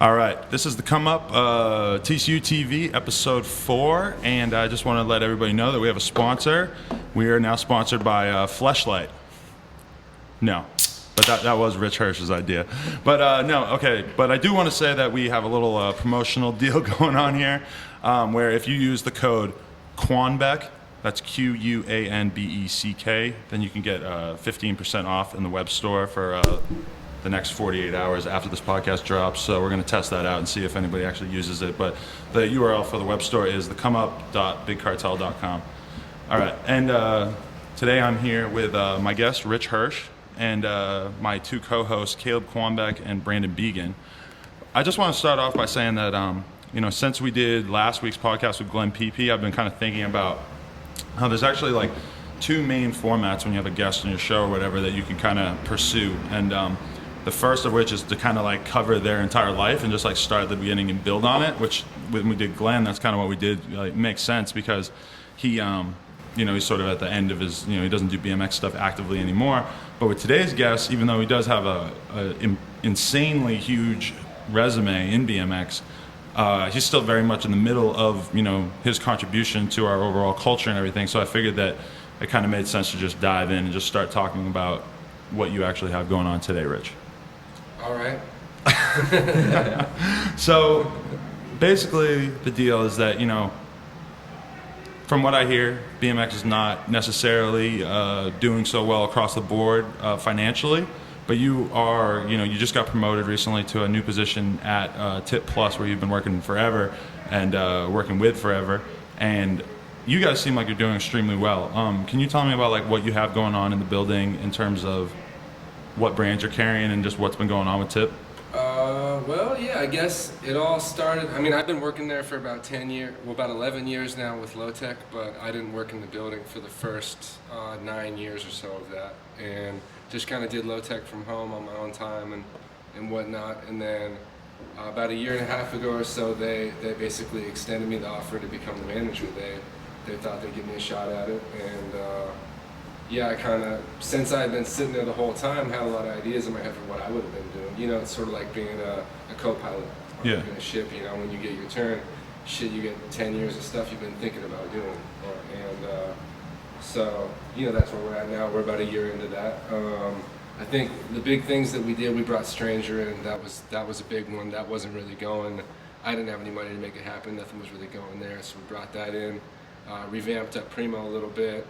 All right, this is the Come Up TCU TV episode 4, and I just want to let everybody know that we have a sponsor. We are now sponsored by Fleshlight. No, but that was Rich Hirsch's idea. But no, okay. But I do want to say that we have a little promotional deal going on here, where if you use the code QUANBECK, that's QUANBECK, then you can get 15% off in the web store for the next 48 hours after this podcast drops. So we're going to test that out and see if anybody actually uses it. But the URL for the web store is thecomeup.bigcartel.com. All right, and today I'm here with my guest, Rich Hirsch, and my two co-hosts, Caleb Quanbeck and Brandon Began. I just want to start off by saying that, since we did last week's podcast with Glenn Pepe, I've been kind of thinking about how there's actually like two main formats when you have a guest on your show or whatever that you can kind of pursue. And the first of which is to kind of like cover their entire life and just like start at the beginning and build on it, which when we did Glenn, that's kind of what we did. Like, it makes sense because he, he's sort of at the end of his, he doesn't do BMX stuff actively anymore. But with today's guest, even though he does have a insanely huge resume in BMX, he's still very much in the middle of, his contribution to our overall culture and everything. So I figured that it kind of made sense to just dive in and just start talking about what you actually have going on today, Rich. All right. So basically the deal is that, from what I hear, BMX is not necessarily doing so well across the board financially, but you are, you just got promoted recently to a new position at Tip Plus, where you've been working forever and working with forever, and you guys seem like you're doing extremely well. Can you tell me about like what you have going on in the building in terms of what brands you're carrying and just what's been going on with Tip? Well, yeah, I guess it all started. I've been working there for about 11 years now with Lotek, but I didn't work in the building for the first 9 years or so of that, and just kind of did Lotek from home on my own time and whatnot. And then about a year and a half ago or so, they basically extended me the offer to become the manager. They thought they'd give me a shot at it, and yeah, I kind of, since I had been sitting there the whole time, had a lot of ideas in my head for what I would have been doing. It's sort of like being a co-pilot on a ship. When you get your turn, you get 10 years of stuff you've been thinking about doing. So that's where we're at now. We're about a year into that. I think the big things that we did, we brought Stranger in. That was a big one. That wasn't really going. I didn't have any money to make it happen. Nothing was really going there, so we brought that in. Revamped up Primo a little bit.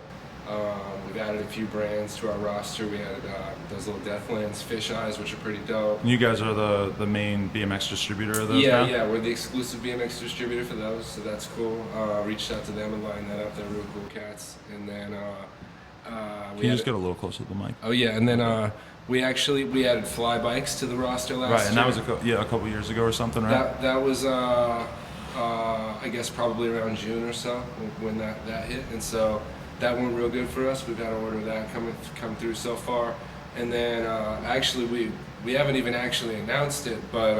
We've added a few brands to our roster. We added those little Deathlands fish eyes, which are pretty dope. You guys are the main BMX distributor of those? Yeah, we're the exclusive BMX distributor for those, so that's cool. Reached out to them and lined that up. They're real cool cats. And then can you just get a little closer to the mic? Oh yeah, and then we added fly bikes to the roster last year. Right, and that was a couple years ago or something, right? That was I guess probably around June or so when that hit, and so that went real good for us. We've had an order of that come through so far, and then actually we haven't even actually announced it, but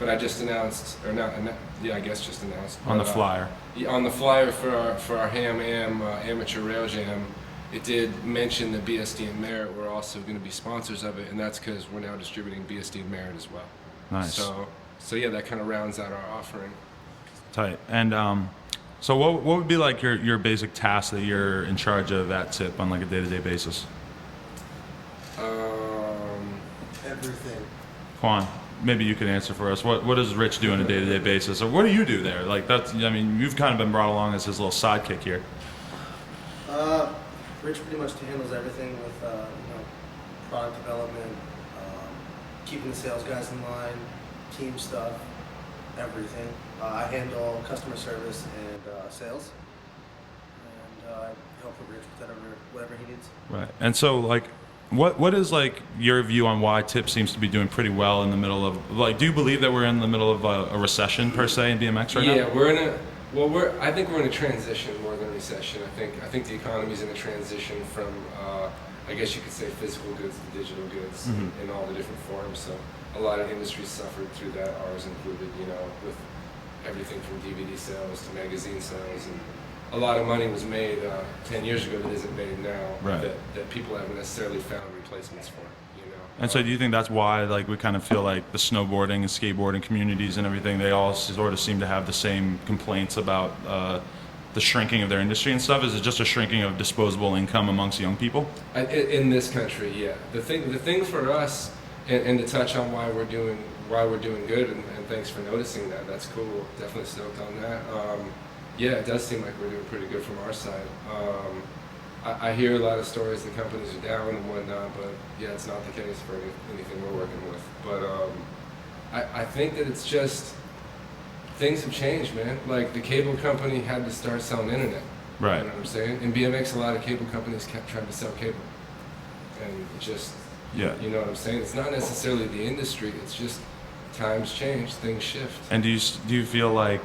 I just announced, or not? I guess just announced on the flyer. On the flyer for our amateur rail jam, it did mention that BSD and Merit were also going to be sponsors of it, and that's because we're now distributing BSD and Merit as well. Nice. So yeah, that kind of rounds out our offering. Tight. And so what would be like your basic tasks that you're in charge of at Tip on like a day-to-day basis? Everything. Quan, maybe you can answer for us. What does Rich do on a day-to-day basis, or what do you do there? Like you've kind of been brought along as his little sidekick here. Rich pretty much handles everything with product development, keeping the sales guys in line, team stuff, everything. I handle customer service and sales, and I help Rich with whatever he needs. Right. And so, like, what is like your view on why Tip seems to be doing pretty well in the middle of, like, do you believe that we're in the middle of a recession per se in BMX right now? Yeah, I think we're in a transition more than a recession. I think the economy's in a transition from I guess you could say physical goods to digital goods in all the different forms. So a lot of industries suffered through that, ours included, with everything from DVD sales to magazine sales, and a lot of money was made 10 years ago that isn't made now, right, that people haven't necessarily found replacements for, And so do you think that's why, like, we kind of feel like the snowboarding and skateboarding communities and everything, they all sort of seem to have the same complaints about the shrinking of their industry and stuff? Is it just a shrinking of disposable income amongst young people? In this country, yeah. The thing for us, and to touch on why we're doing good, and thanks for noticing that. That's cool. Definitely stoked on that. Yeah, it does seem like we're doing pretty good from our side. I hear a lot of stories that companies are down and whatnot, but yeah, it's not the case for anything we're working with. But I think that it's just things have changed, man. Like the cable company had to start selling internet. Right. You know what I'm saying? In BMX, a lot of cable companies kept trying to sell cable, and it just Yeah. you know what I'm saying? It's not necessarily the industry. It's just times change, things shift. And do you feel like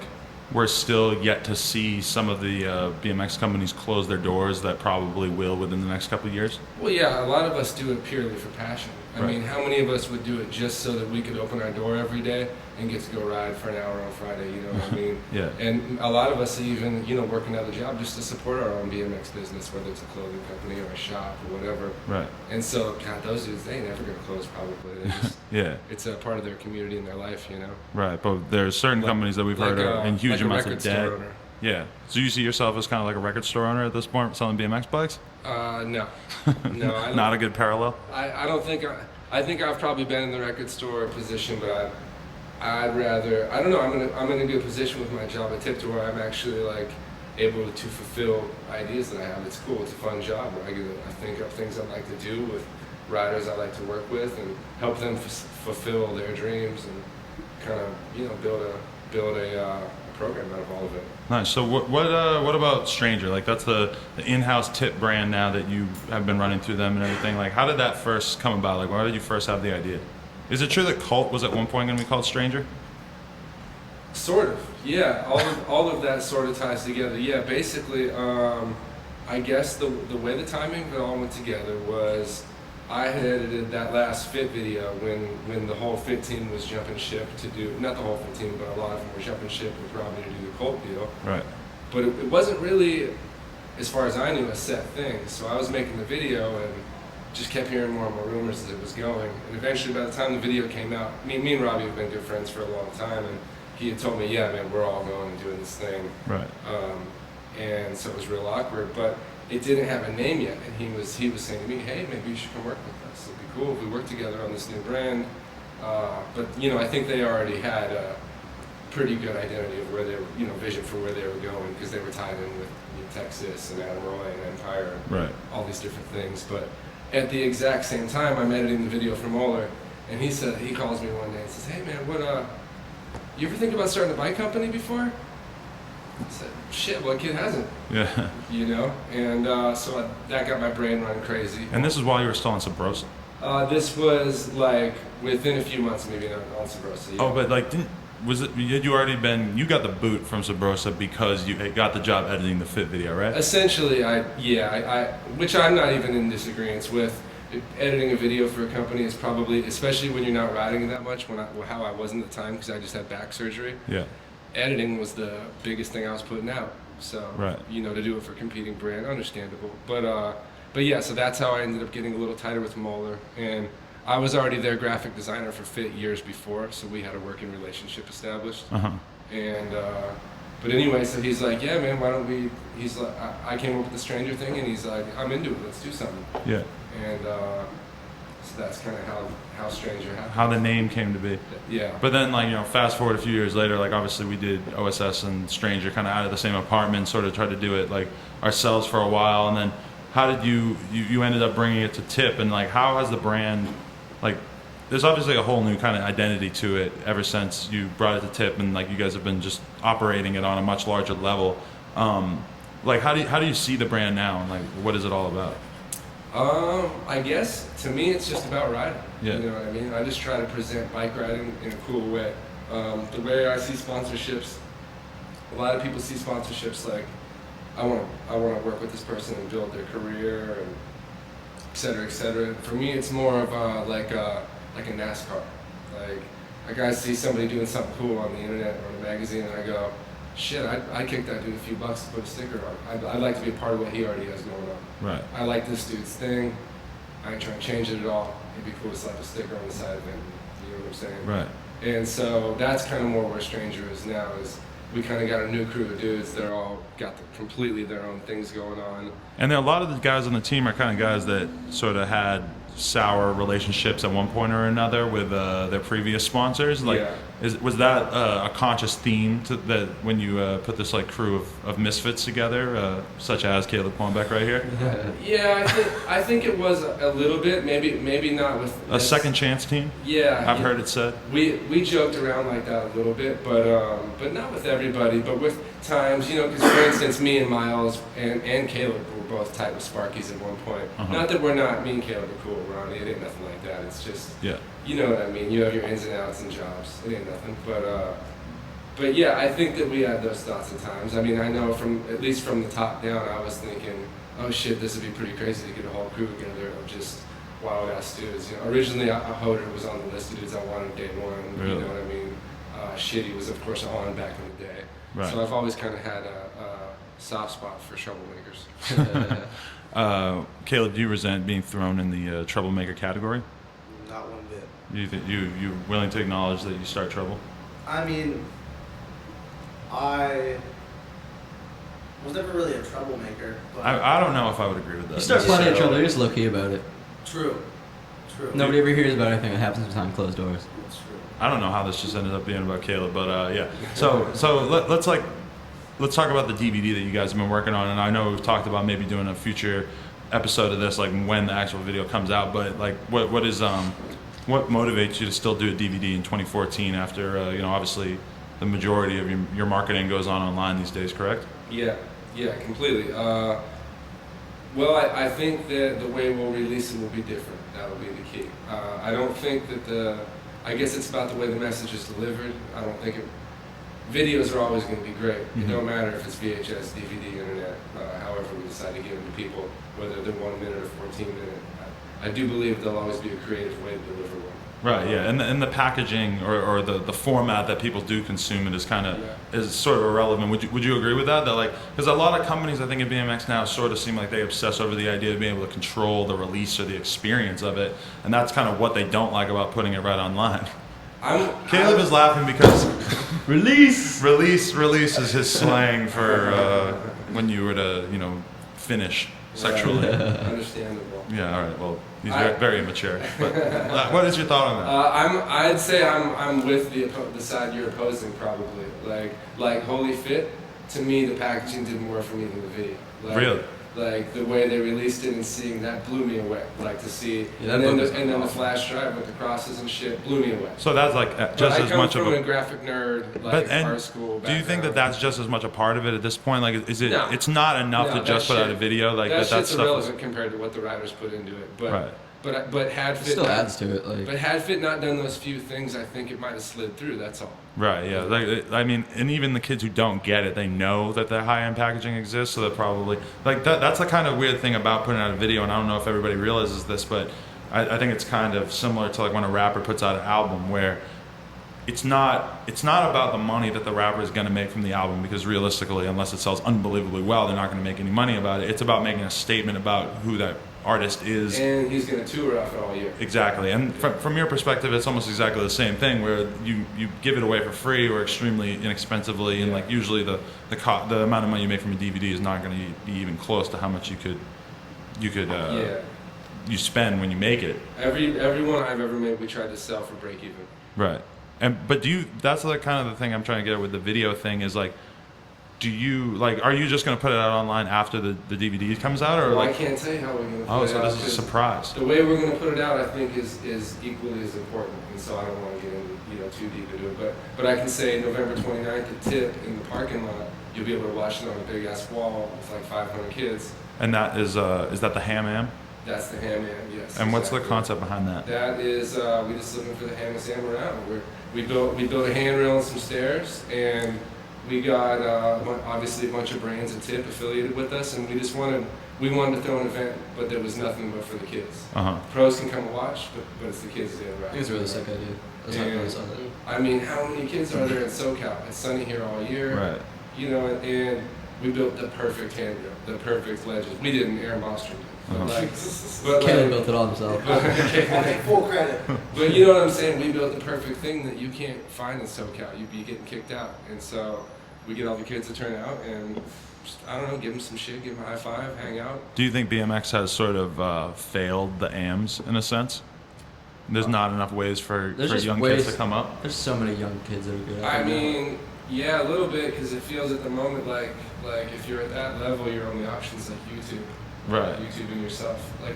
we're still yet to see some of the BMX companies close their doors that probably will within the next couple of years? Well, yeah, a lot of us do it purely for passion. I Right. mean, how many of us would do it just so that we could open our door every day and get to go ride for an hour on Friday, you know what I mean? Yeah. And a lot of us even, work another job just to support our own BMX business, whether it's a clothing company or a shop or whatever. Right. And so, God, those dudes, they ain't never going to close probably. They just, Yeah. it's a part of their community and their life, you know? Right. But there's certain companies that we've heard are in huge like a amounts of record store debt. owner. Yeah. So you see yourself as kind of like a record store owner at this point, selling BMX bikes? No. No, I don't. Not a good parallel. I don't think I think I've probably been in the record store position, but I'd rather, I don't know, I'm gonna do a position with my job at Tip to where I'm actually like able to fulfill ideas that I have. It's cool. It's a fun job where I think of things I'd like to do with riders I like to work with and help them fulfill their dreams and kind of build a program out of all of it. Nice. So what about Stranger? Like that's the in-house tip brand now that you have been running through them and everything. Like how did that first come about? Like why did you first have the idea? Is it true that Cult was at one point going to be called Stranger? Sort of, yeah. All of that sort of ties together. Yeah, basically, I guess the way the timing of it all went together was I had edited that last Fit video when the whole Fit team was jumping ship to do, not the whole Fit team, but a lot of them were jumping ship with Robbie to do the Colt deal. Right. But it wasn't really, as far as I knew, a set thing. So I was making the video and just kept hearing more and more rumors as it was going. And eventually, by the time the video came out, me and Robbie have been good friends for a long time, and he had told me, yeah, man, we're all going and doing this thing. Right. And so it was real awkward, but it didn't have a name yet. And he was saying to me, hey, maybe you should come work with us. It'd be cool if we work together on this new brand. But I think they already had a pretty good identity of where they were, vision for where they were going because they were tied in with Texas and Adam Roy and Empire, and Right. all these different things. But at the exact same time, I'm editing the video for Moeller, and he calls me one day and says, hey, man, you ever think about starting a bike company before? I said, shit, what kid hasn't? Yeah. And so that got my brain running crazy. And this is while you were still on Sabrosa. This was like within a few months, maybe on Sabrosa. Yeah. Oh, but like, you got the boot from Sabrosa because you got the job editing the Fit video, right? Essentially, which I'm not even in disagreement with. Editing a video for a company is probably, especially when you're not riding that much, how I wasn't at the time because I just had back surgery. Yeah. Editing was the biggest thing I was putting out. So, right. To do it for a competing brand, understandable. But yeah, so that's how I ended up getting a little tighter with Moeller. And I was already their graphic designer for Fit years before, so we had a working relationship established. Uh-huh. And, but anyway, so he's like, yeah, man, why don't we, he's like, I came up with the Stranger thing, and he's like, I'm into it, let's do something. Yeah. And so that's kind of how Stranger happened. How the name came to be. Yeah. But then, fast forward a few years later, obviously we did OSS and Stranger kind of out of the same apartment, sort of tried to do it ourselves for a while, and then how did you ended up bringing it to Tip, and how has the brand, there's obviously a whole new kind of identity to it ever since you brought it to Tip, and you guys have been just operating it on a much larger level. How do you see the brand now, and what is it all about? I guess to me it's just about riding. Yeah. You know what I mean? I just try to present bike riding in a cool way. The way I see sponsorships, a lot of people see sponsorships like, I want to work with this person and build their career and et cetera, et cetera. For me, it's more of like a NASCAR. Like I see somebody doing something cool on the internet or in a magazine, and I go, shit, I'd kick that dude a few bucks to put a sticker on. I'd like to be a part of what he already has going on. Right. I like this dude's thing. I ain't trying to change it at all. It'd be cool to slap a sticker on the side of it. You know what I'm saying? Right. And so that's kind of more where Stranger is now. Is we kind of got a new crew of dudes. They're all got completely their own things going on. And then a lot of the guys on the team are kind of guys that sort of had sour relationships at one point or another with their previous sponsors. Like, Yeah. was that a conscious theme that when you put this like crew of misfits together, such as Caleb Quambeck right here? Yeah, I think it was a little bit. Maybe not with A second chance team. Yeah, I've heard it said. We joked around like that a little bit, but not with everybody. But with times, because for instance, me and Miles and Caleb were both tight with Sparkies at one point. Not that we're not. Me and Caleb are cool, Ronnie. It ain't nothing like that. It's just you know what I mean. You have your ins and outs and jobs. It ain't nothing. But yeah, I think that we had those thoughts at times. I mean, I know at least from the top down, I was thinking, oh shit, this would be pretty crazy to get a whole crew together of just wild ass dudes. Originally, Hoder was on the list of dudes I wanted day one. Really? You know what I mean? Shitty was of course on back in the day. Right. So I've always kind of had a soft spot for troublemakers. Caleb, do you resent being thrown in the troublemaker category? Not one bit. You willing to acknowledge that you start trouble? I mean, I was never really a troublemaker, but I don't know if I would agree with that. You start plenty of trouble. You're just low key about it. True. Nobody ever hears about anything that happens behind closed doors. It's true. I don't know how this just ended up being about Caleb, but yeah. So let's talk about the DVD that you guys have been working on, and I know we've talked about maybe doing a future episode of this, like when the actual video comes out. But like, what motivates you to still do a DVD in 2014 after obviously the majority of your marketing goes on online these days, correct? Yeah, completely. Well, I think that the way we'll release it will be different. That will be the key. I don't think that I guess it's about the way the message is delivered. I don't think videos are always going to be great. It don't matter if it's VHS, DVD, internet, however we decide to get them to people, whether they're 1 minute or 14 minute. I do believe there'll always be a creative way to deliver one. Right, yeah, and the packaging or the format that people do consume it is kind of is sort of irrelevant. Would you agree with that? That like, because a lot of companies I think in BMX now sort of seem like they obsess over the idea of being able to control the release or the experience of it, and that's kind of what they don't like about putting it right online. Caleb is laughing because release is his slang for when you were to finish sexually. Understandable. Yeah, all right. Well, he's very immature. But what is your thought on that? I'd say I'm with the side you're opposing probably. Like Holy Fit, to me the packaging did more for me than the video. Really? Like the way they released it and seeing that blew me away. Like to see, Yeah, and then the flash drive with the crosses and shit blew me away. So that's like just as much of I come from a graphic nerd, like art school. Do you think that that's just as much a part of it at this point? Like, is it? No. It's not enough to just put out a video like that. That's stuff irrelevant compared to what the writers put into it. But right. But had It Fit still not, adds to it. Like, but had Fit not done those few things, I think it might have slid through. That's all. Right, yeah. Like, I mean, and even the kids who don't get it, they know that the high-end packaging exists, so they're probably like that's the kind of weird thing about putting out a video. And I don't know if everybody realizes this, but I think it's kind of similar to like when a rapper puts out an album where it's not about the money that the rapper is going to make from the album, because realistically, unless it sells unbelievably well, they're not going to make any money about it. It's about making a statement about who that artist is. And he's going to tour off it all year. Exactly. And from your perspective, it's almost exactly the same thing, where you give it away for free or extremely inexpensively, and like usually the amount of money you make from a DVD is not going to be even close to how much you spend when you make it. Every one I've ever made, we tried to sell for break even. Right. But that's like kind of the thing I'm trying to get at with the video thing is like, are you just going to put it out online after the DVD comes out, or well, like? I can't tell you how we're going to put it out. Oh, so this is a surprise. The way we're going to put it out, I think, is equally as important, and so I don't want to get in, too deep into it. But I can say November 29th at Tip in the parking lot, you'll be able to watch it on a big ass wall with like 500 kids. And that is that the Ham Am? That's the Ham Am, yes. And what's the exactly. concept behind that? That is, we just looking for the hammiest Am around. We built a handrail and some stairs, and we got obviously a bunch of brands at Tip affiliated with us, and we wanted to throw an event, but there was nothing but for the kids. Pros can come and watch, but it's the kids that interact. I think it's a really sick idea. That's not really saw that. I mean, how many kids are there in SoCal? It's sunny here all year. Right. And we built the perfect handrail, the perfect ledges. We didn't, Aaron Monster did. But like, Kevin built it all himself. I take full credit. But you know what I'm saying? We built the perfect thing that you can't find in SoCal. You'd be getting kicked out. And so we get all the kids to turn out and, just, I don't know, give them some shit, give them a high five, hang out. Do you think BMX has sort of failed the AMs in a sense? There's not enough ways for young kids to come up? There's so many young kids that are good at it. I mean, yeah, a little bit, because it feels at the moment like if you're at that level, your only options like YouTube. Right. YouTubing yourself. Like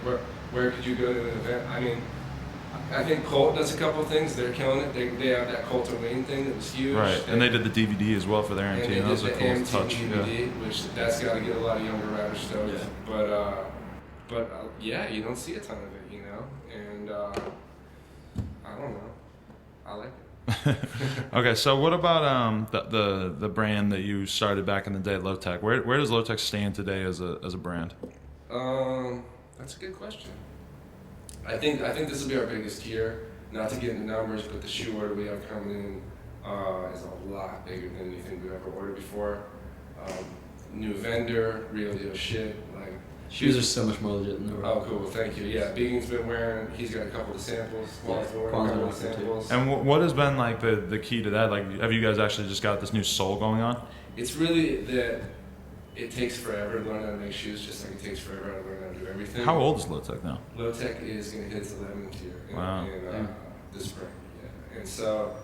where could you go to an event? I mean, I think Colt does a couple of things. They're killing it. They have that Colt and Wayne thing that was huge. Right, and they did the DVD as well for their MT. That was a cool touch. DVD, which that's got to get a lot of younger riders stoked. Yeah. But yeah, you don't see a ton of it, you know. And I don't know. I like it. Okay, so what about the brand that you started back in the day, Lotek? Where does Lotek stand today as a brand? That's a good question. I think this will be our biggest year. Not to get into numbers, but the shoe order we have coming in is a lot bigger than anything we've ever ordered before. New vendor, real deal shit. Like Shoes are so much more legit than the road. oh, cool. Thank you. Yeah, Began's been wearing. He's got a couple of samples. Juan's been wearing a couple of samples. And what has been like the key to that? Like, have you guys actually just got this new sole going on? It's really that it takes forever to learn how to make shoes, just like it takes forever to learn how to do everything. How old is Lotek now? Lotek is going to hit its 11th year in this spring. Yeah. And so,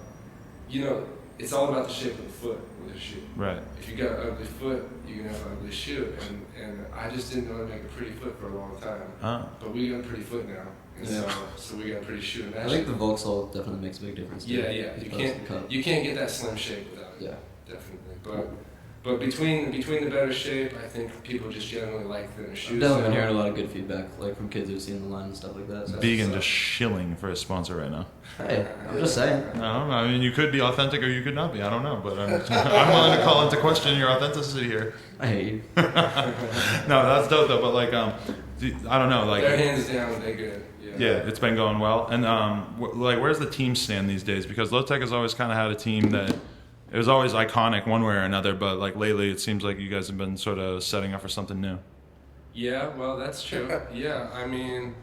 you know, it's all about the shape of the foot with a shoe. Right. If you got an ugly foot, you're going to have an ugly shoe. And I just didn't know how to make a pretty foot for a long time. But we got a pretty foot now. And so we got a pretty shoe. I think the Vauxhall definitely makes a big difference. Too. Yeah. You can't get that slim shape without it. Yeah. Definitely. But between the better shape, I think people just generally like thinner shoes. I've definitely been hearing a lot of good feedback, like from kids who've seen the line and stuff like that. So Began just shilling for a sponsor right now. Hey, I'm just saying. I mean, you could be authentic or you could not be. I don't know, but I'm willing to call into question your authenticity here. I hate you. No, that's dope though. But like, I don't know, like their hands down, they good. Yeah, it's been going well. And like, where's the team stand these days? Because Lotek has always kind of had a team that. It was always iconic one way or another, but like lately it seems like you guys have been sort of setting up for something new. Yeah, well, that's true. Yeah, I mean,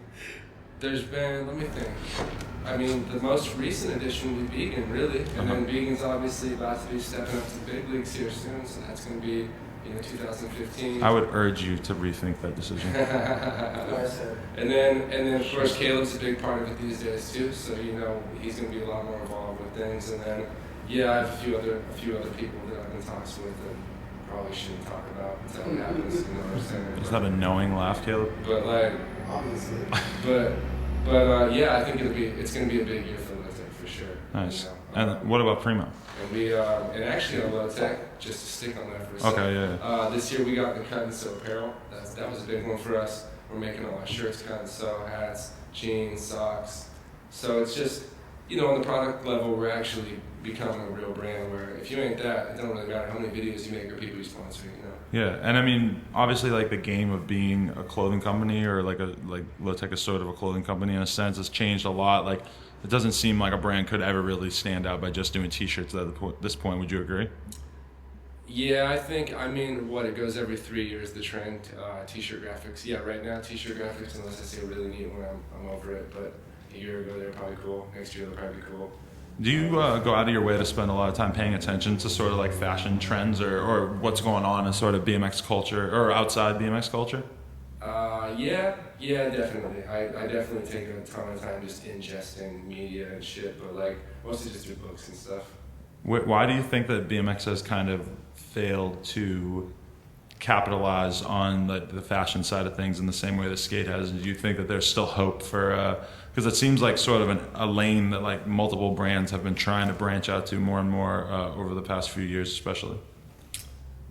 there's been, let me think. I mean, the most recent addition would be Began, really. And then Began's obviously about to be stepping up to the big leagues here soon, so that's going to be, 2015. I would urge you to rethink that decision. and then of course Caleb's a big part of it these days too, so he's going to be a lot more involved with things. And then I have a few other people that I've been talking with and probably shouldn't talk about until it happens. You know what I'm saying? Is that a knowing laugh, Caleb? But like, Obviously. Yeah, I think it's going to be a big year for Lotek for sure. Nice. And what about Primo? And we and actually on Lotek, just to stick on that for a second. Okay, yeah. This year we got the cut and sew apparel. That was a big one for us. We're making all our shirts, cut and sew, hats, jeans, socks. So it's just, on the product level, we're actually becoming a real brand where if you ain't that, it don't really matter how many videos you make or people you sponsor, Yeah, and I mean, obviously, like the game of being a clothing company or like Lotek is sort of a clothing company in a sense has changed a lot. Like, it doesn't seem like a brand could ever really stand out by just doing T-shirts at this point. Would you agree? Yeah, I think, it goes every 3 years, the trend, T-shirt graphics. Yeah, right now, T-shirt graphics, unless I see a really neat one, I'm over it. But a year ago, they're probably cool. Next year, they'll probably be cool. Do you go out of your way to spend a lot of time paying attention to sort of like fashion trends or what's going on in sort of BMX culture or outside BMX culture? Yeah, definitely. I definitely take a ton of time just ingesting media and shit, but like mostly just through books and stuff. Why do you think that BMX has kind of failed to capitalize on the fashion side of things in the same way that skate has? Do you think that there's still hope for, because it seems like sort of a lane that like multiple brands have been trying to branch out to more and more over the past few years especially?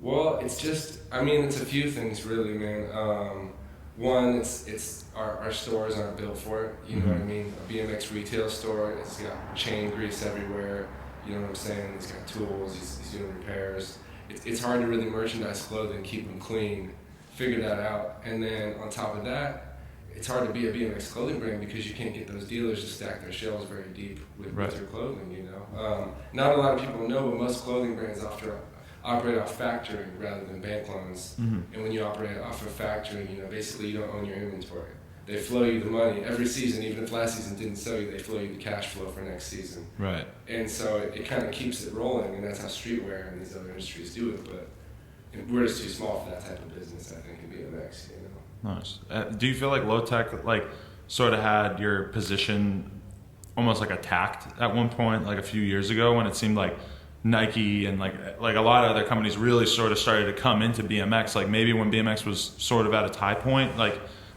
Well, it's just, it's a few things really, man. One, it's our stores aren't built for it, you know what I mean? A BMX retail store, it's got chain grease everywhere, you know what I'm saying? It's got tools, he's doing repairs. It's hard to really merchandise clothing, keep them clean, figure that out. And then on top of that, it's hard to be a BMX clothing brand because you can't get those dealers to stack their shelves very deep with your clothing, Not a lot of people know, but most clothing brands operate off factoring rather than bank loans. Mm-hmm. And when you operate off of factoring, basically you don't own your inventory. They flow you the money every season, even if last season didn't sell you, they flow you the cash flow for next season. Right. And so it kind of keeps it rolling, and that's how streetwear and these other industries do it. But we're just too small for that type of business, I think, in BMX. Nice. Do you feel like Lotek sort of had your position almost attacked at one point, a few years ago, when it seemed like Nike and like a lot of other companies really sort of started to come into BMX? Maybe when BMX was sort of at its high point,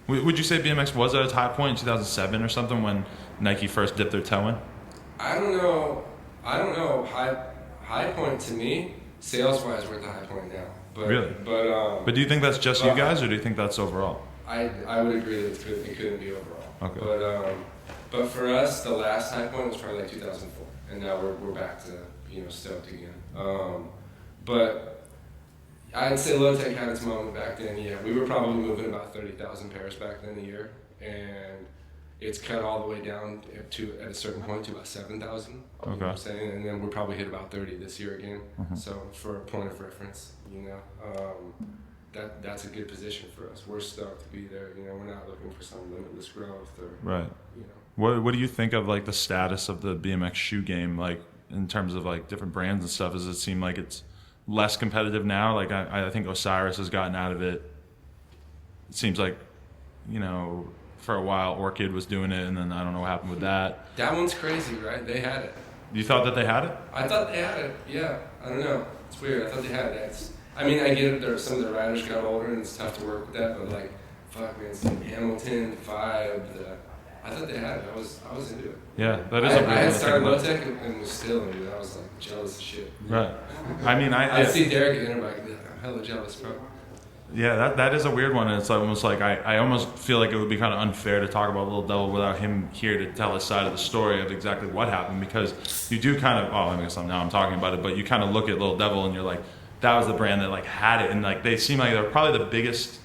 would you say BMX was at its high point in 2007 or something when Nike first dipped their toe in? I don't know. High point to me, sales-wise, we're at the high point now. But, really? But do you think that's just you guys, or do you think that's overall? I would agree that it couldn't be overall. Okay. But for us, the last high point was probably 2004, and now we're back to stoked again. But I'd say Lotek had its moment back then. Yeah, we were probably moving about 30,000 pairs back then a year, and it's cut all the way down to at a certain point to about 7,000. Okay. You know what I'm saying? And then we'll probably hit about 30 this year again. Mm-hmm. So for a point of reference, that's a good position for us. We're stoked to be there. We're not looking for some limitless growth or right. What do you think of the status of the BMX shoe game, in terms of different brands and stuff? Does it seem like it's less competitive now? I think Osiris has gotten out of it. It seems like, for a while Orchid was doing it, and then I don't know what happened with that. That one's crazy, right? They had it. You thought that they had it? I thought they had it, yeah. I don't know. It's weird. I thought they had it. I get it. Some of the riders got older, and it's tough to work with that, but fuck, man, it's Hamilton, Vibe, I thought they had it. I was into it. Yeah, that is. I had started Lotek and was still into it. I was jealous as shit. Right. I see Derek at Interbike and be I'm hella jealous, bro. Yeah, that is a weird one. And it's almost I almost feel like it would be kind of unfair to talk about Little Devil without him here to tell his side of the story of exactly what happened, because you do kind of, I guess now I'm talking about it, but you kind of look at Little Devil and you're like, that was the brand that had it, and they seem like they're probably the biggest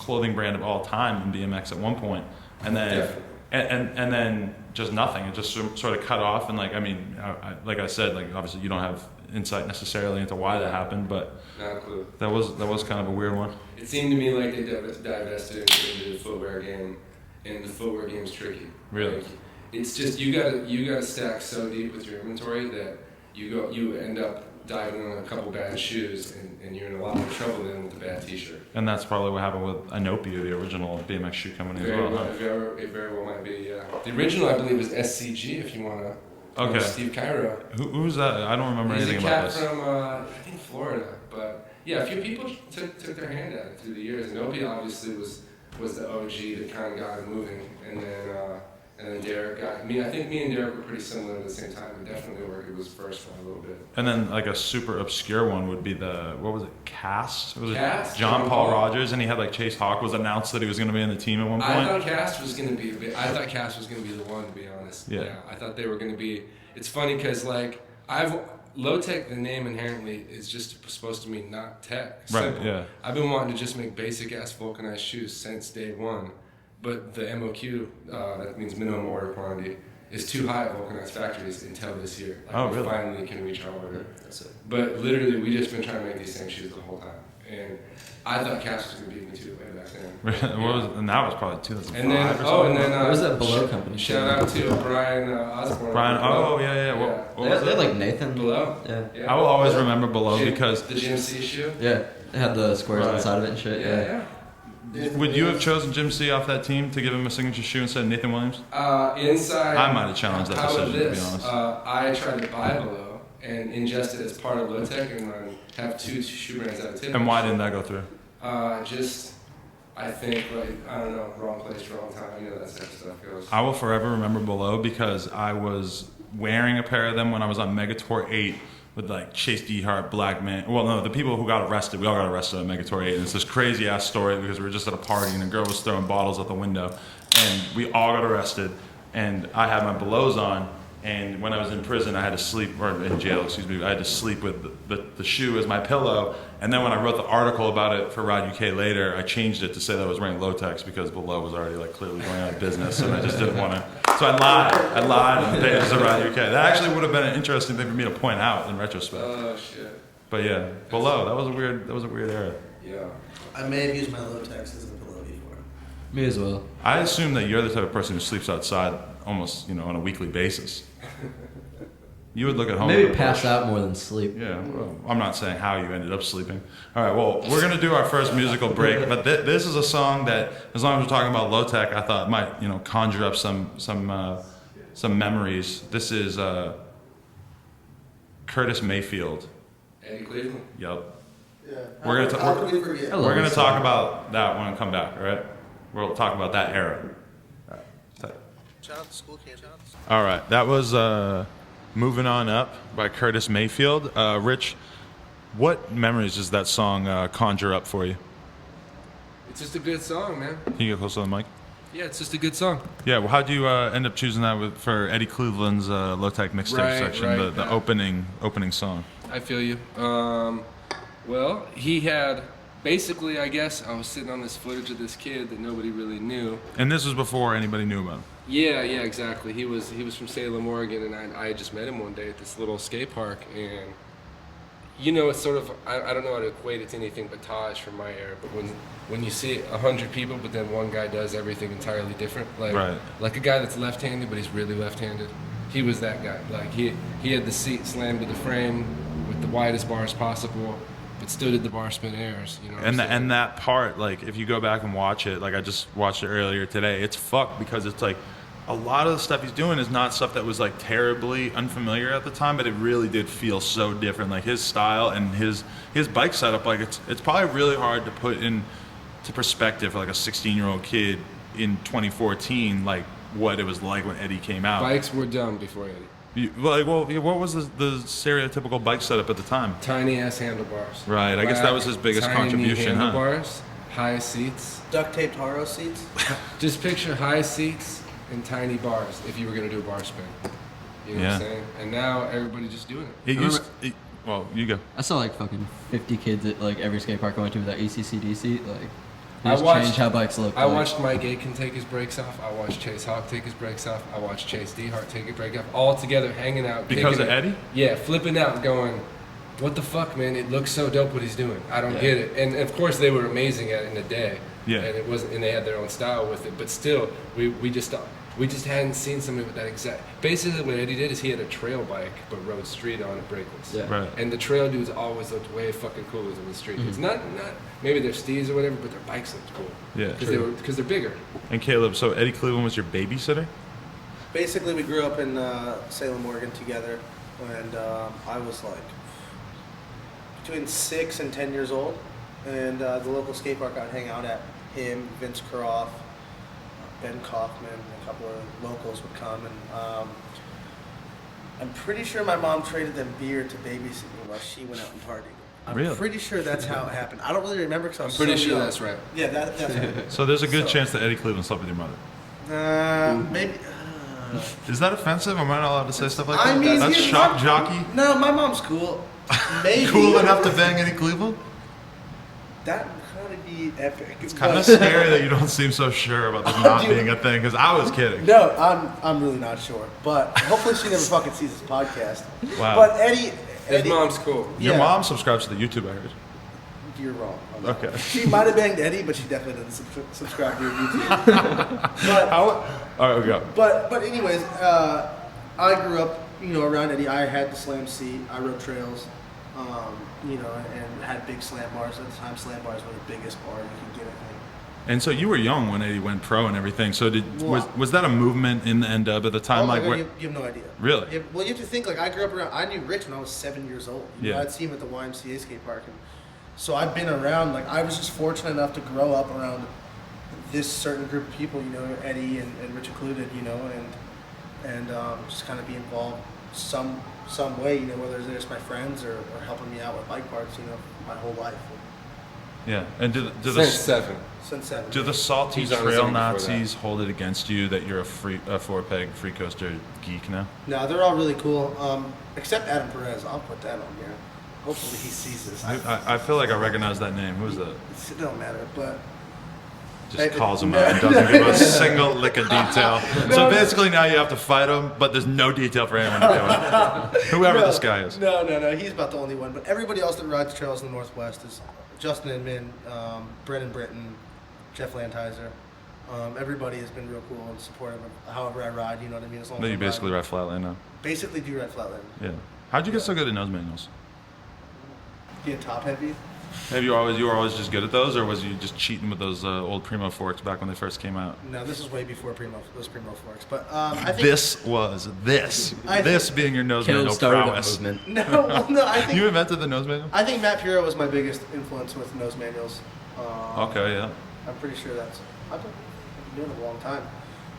clothing brand of all time in BMX at one point, and then and then just nothing. It just sort of cut off, and like I said, obviously you don't have insight necessarily into why that happened, but not a clue. That was kind of a weird one. It seemed to me like they divested into the footwear game, and the footwear game's tricky. Really? It's just you gotta stack so deep with your inventory that you end up diving on a couple bad shoes, and you're in a lot more trouble than with a bad T-shirt. And that's probably what happened with Inopia, the original BMX shoe company as well. It very well might be, yeah. The original, I believe, is SCG, if you want to. Okay. Steve Cairo. Who's that? I don't remember anything about this. He's a cat from, I think, Florida. But, yeah, a few people took their hand at it through the years. Inopia, obviously, was the OG that kind of got it moving. And then Derek got... I think me and Derek were pretty similar at the same time. And definitely Orchid was first for a little bit. And then, a super obscure one would be what was it, Cast? Was Cast? It John Paul Rogers, and he had, Chase Hawk was announced that he was going to be in the team at one point. I thought Cast was going to be the one, to be honest. Yeah. I thought they were going to be... It's funny because, Lotek, the name inherently is just supposed to mean not tech. Right, Simple. yeah. I've been wanting to just make basic-ass vulcanized shoes since day one. But the MOQ, that means minimum order quantity, is too high at vulcanized factories until this year. Really? We finally can reach our order. But literally, we just been trying to make these same shoes the whole time. And I thought Cash was going to beat me too way back then. And that was probably 2005 and then, or something. What was that Below company? Shout out to Brian Osborne. Yeah. What was They it? had Nathan. Below? Yeah. I will always remember Below because... The Jim C shoe? Yeah. They had the squares on the Right. side of it and shit. Yeah. Would you have chosen Jim C off that team to give him a signature shoe instead of Nathan Williams? Inside... I might have challenged that how about decision, to be this? honest. I tried to buy Below and ingest it as part of Lotek and have two shoe brands out of tip. And why didn't that go through? I think, I don't know, wrong place, wrong time, that type of stuff goes. I will forever remember Below because I was wearing a pair of them when I was on Megatour 8 with Chase Dehart, Black Man. Well, no, the people who got arrested, we all got arrested on Megatour 8. And it's this crazy ass story because we were just at a party and a girl was throwing bottles out the window. And we all got arrested. And I had my Belows on. And when I was in prison, I had to sleep, or in jail, excuse me, I had to sleep with the shoe as my pillow. And then when I wrote the article about it for Ride UK later, I changed it to say that I was wearing Lotex because Below was already clearly going out of business, and I just didn't want to. So I lied on the pages of Ride UK. That actually would have been an interesting thing for me to point out in retrospect. Oh shit. But yeah, below, that was a weird era. Yeah. I may have used my Lotex as a pillow before. Me as well. I assume that you're the type of person who sleeps outside almost, on a weekly basis. You would look at home. Maybe pass out more than sleep. Yeah, well, I'm not saying how you ended up sleeping. All right, well, we're going to do our first musical break, but this is a song that, as long as we're talking about Lotek, I thought might, conjure up some memories. This is Curtis Mayfield. Eddie Cleveland. Yep. Yeah. We're gonna How could we forget? Hello. We're going to talk about that when I come back, all right? We'll talk about that era. All right. Shout out to school kids. All right, that was Moving On Up by Curtis Mayfield. Rich, what memories does that song conjure up for you? It's just a good song, man. Can you get closer to the mic? Yeah, it's just a good song. Yeah, well, how'd you end up choosing that for Eddie Cleveland's Lotek mixtape Right, section, right. the opening song? I feel you. Well, he had basically, I guess, I was sitting on this footage of this kid that nobody really knew. And this was before anybody knew about him. Yeah, exactly. He was from Salem, Oregon, and I had just met him one day at this little skate park, and it's sort of I don't know how to equate it to anything but Taj from my era, but when you see 100 people, but then one guy does everything entirely different, like a guy that's left-handed, but he's really left-handed. He was that guy. Like he had the seat slammed to the frame with the widest bars possible, but still did the bar spin airs. And that part, like if you go back and watch it, like I just watched it earlier today, it's fucked because it's like a lot of the stuff he's doing is not stuff that was like terribly unfamiliar at the time, but it really did feel so different. Like his style and his bike setup, like it's probably really hard to put into perspective for like a 16-year-old kid in 2014, like what it was like when Eddie came out. Bikes were dumb before Eddie. What was the stereotypical bike setup at the time? Tiny ass handlebars. Right, I guess that was his biggest tiny contribution, huh? handlebars, high seats. Duct taped Haro seats. Just picture high seats and tiny bars if you were gonna do a bar spin. You know what I'm saying? And now everybody just doing it. Well, you go. I saw like fucking 50 kids at like every skate park I went to with that ACCDC. Like, they I just watched- changed how bikes look. I like, watched Mike Aitken take his brakes off. I watched Chase Hawk take his brakes off. I watched Chase Dehart take his brake off. All together, hanging out. Because kicking of it. Eddie? Yeah, flipping out, going, "What the fuck, man? It looks so dope what he's doing. I don't get it." And of course, they were amazing at it in a day. Yeah. And it wasn't, and they had their own style with it. But still, we just hadn't seen somebody with that exact. Basically, what Eddie did is he had a trail bike, but rode street on it brakeless. Yeah. Right. And the trail dudes always looked way fucking cooler than the street dudes. Not maybe they're steeds or whatever, but their bikes looked cool. Yeah. Because they're bigger. And Caleb, so Eddie Cleveland was your babysitter? Basically, we grew up in Salem, Oregon together, and I was like between 6 and 10 years old. And the local skate park I'd hang out at, him, Vince Karoff, Ben Kaufman, a couple of locals would come, and I'm pretty sure my mom traded them beer to babysit me while she went out and partied. I'm Really? pretty sure that's how it happened. I don't really remember because I was Pretty so sure young. that's right. Yeah, that's right. So there's a good So- chance that Eddie Cleveland slept with your mother. Maybe. Is that offensive? Am I not alled to say stuff like that? I mean, That's he's shock not- jockey? No, my mom's cool. Maybe. Cool enough to bang Eddie Cleveland? That would kind of be epic. It's kind of scary that you don't seem so sure about this not being a thing, because I was kidding. No, I'm really not sure. But hopefully she never fucking sees this podcast. Wow. But Eddie, His mom's cool. Your yeah. mom subscribes to the YouTube, I heard. You're wrong. Okay. She might have banged Eddie, but she definitely doesn't subscribe to your YouTube. but All right, go. but anyways, I grew up, around Eddie. I had the slam seat. I rode trails, and had big slam bars. At the time, slam bars were the biggest bar you could get, I think. And so you were young when Eddie went pro and everything. So Wow. was that a movement in the NW at the time? Oh my like God, where, you have no idea. Really? Yeah, well, you have to think, like, I grew up around, I knew Rich when I was 7 years old. Yeah. I'd see him at the YMCA skate park. And so I've been around, like, I was just fortunate enough to grow up around this certain group of people, Eddie and Rich included, and just kind of be involved some way, whether they're just my friends or helping me out with bike parts, my whole life. Yeah. And do Since 7. Since 7. the salty He's on his trail own before Nazis hold it against you that you're a four-peg free coaster geek now? No, they're all really cool, except Adam Perez. I'll put that on here. Hopefully he sees this. I feel like I recognize that name. Who's that? It don't matter, but Just calls him out and doesn't give a single lick of detail. So basically now you have to fight him, but there's no detail for anyone to do it. Whoever this guy is. No. He's about the only one. But everybody else that rides trails in the Northwest is Justin Inman, Brennan Britton, Jeff Lantizer. Everybody has been real cool and supportive of however I ride, you know what I mean? As long No, as you I'm basically riding. ride flatland now. Basically do ride flatland. Yeah. How'd you get so good at nose manuals? Being top heavy. Have you were always just good at those, or was you just cheating with those old Primo forks back when they first came out? No, this was way before those Primo forks. But I think This being your nose Caleb manual started the prowess. movement. no, I think You invented the nose manual? I think Matt Piro was my biggest influence with nose manuals. Okay, yeah. I'm pretty sure I've been doing it a long time.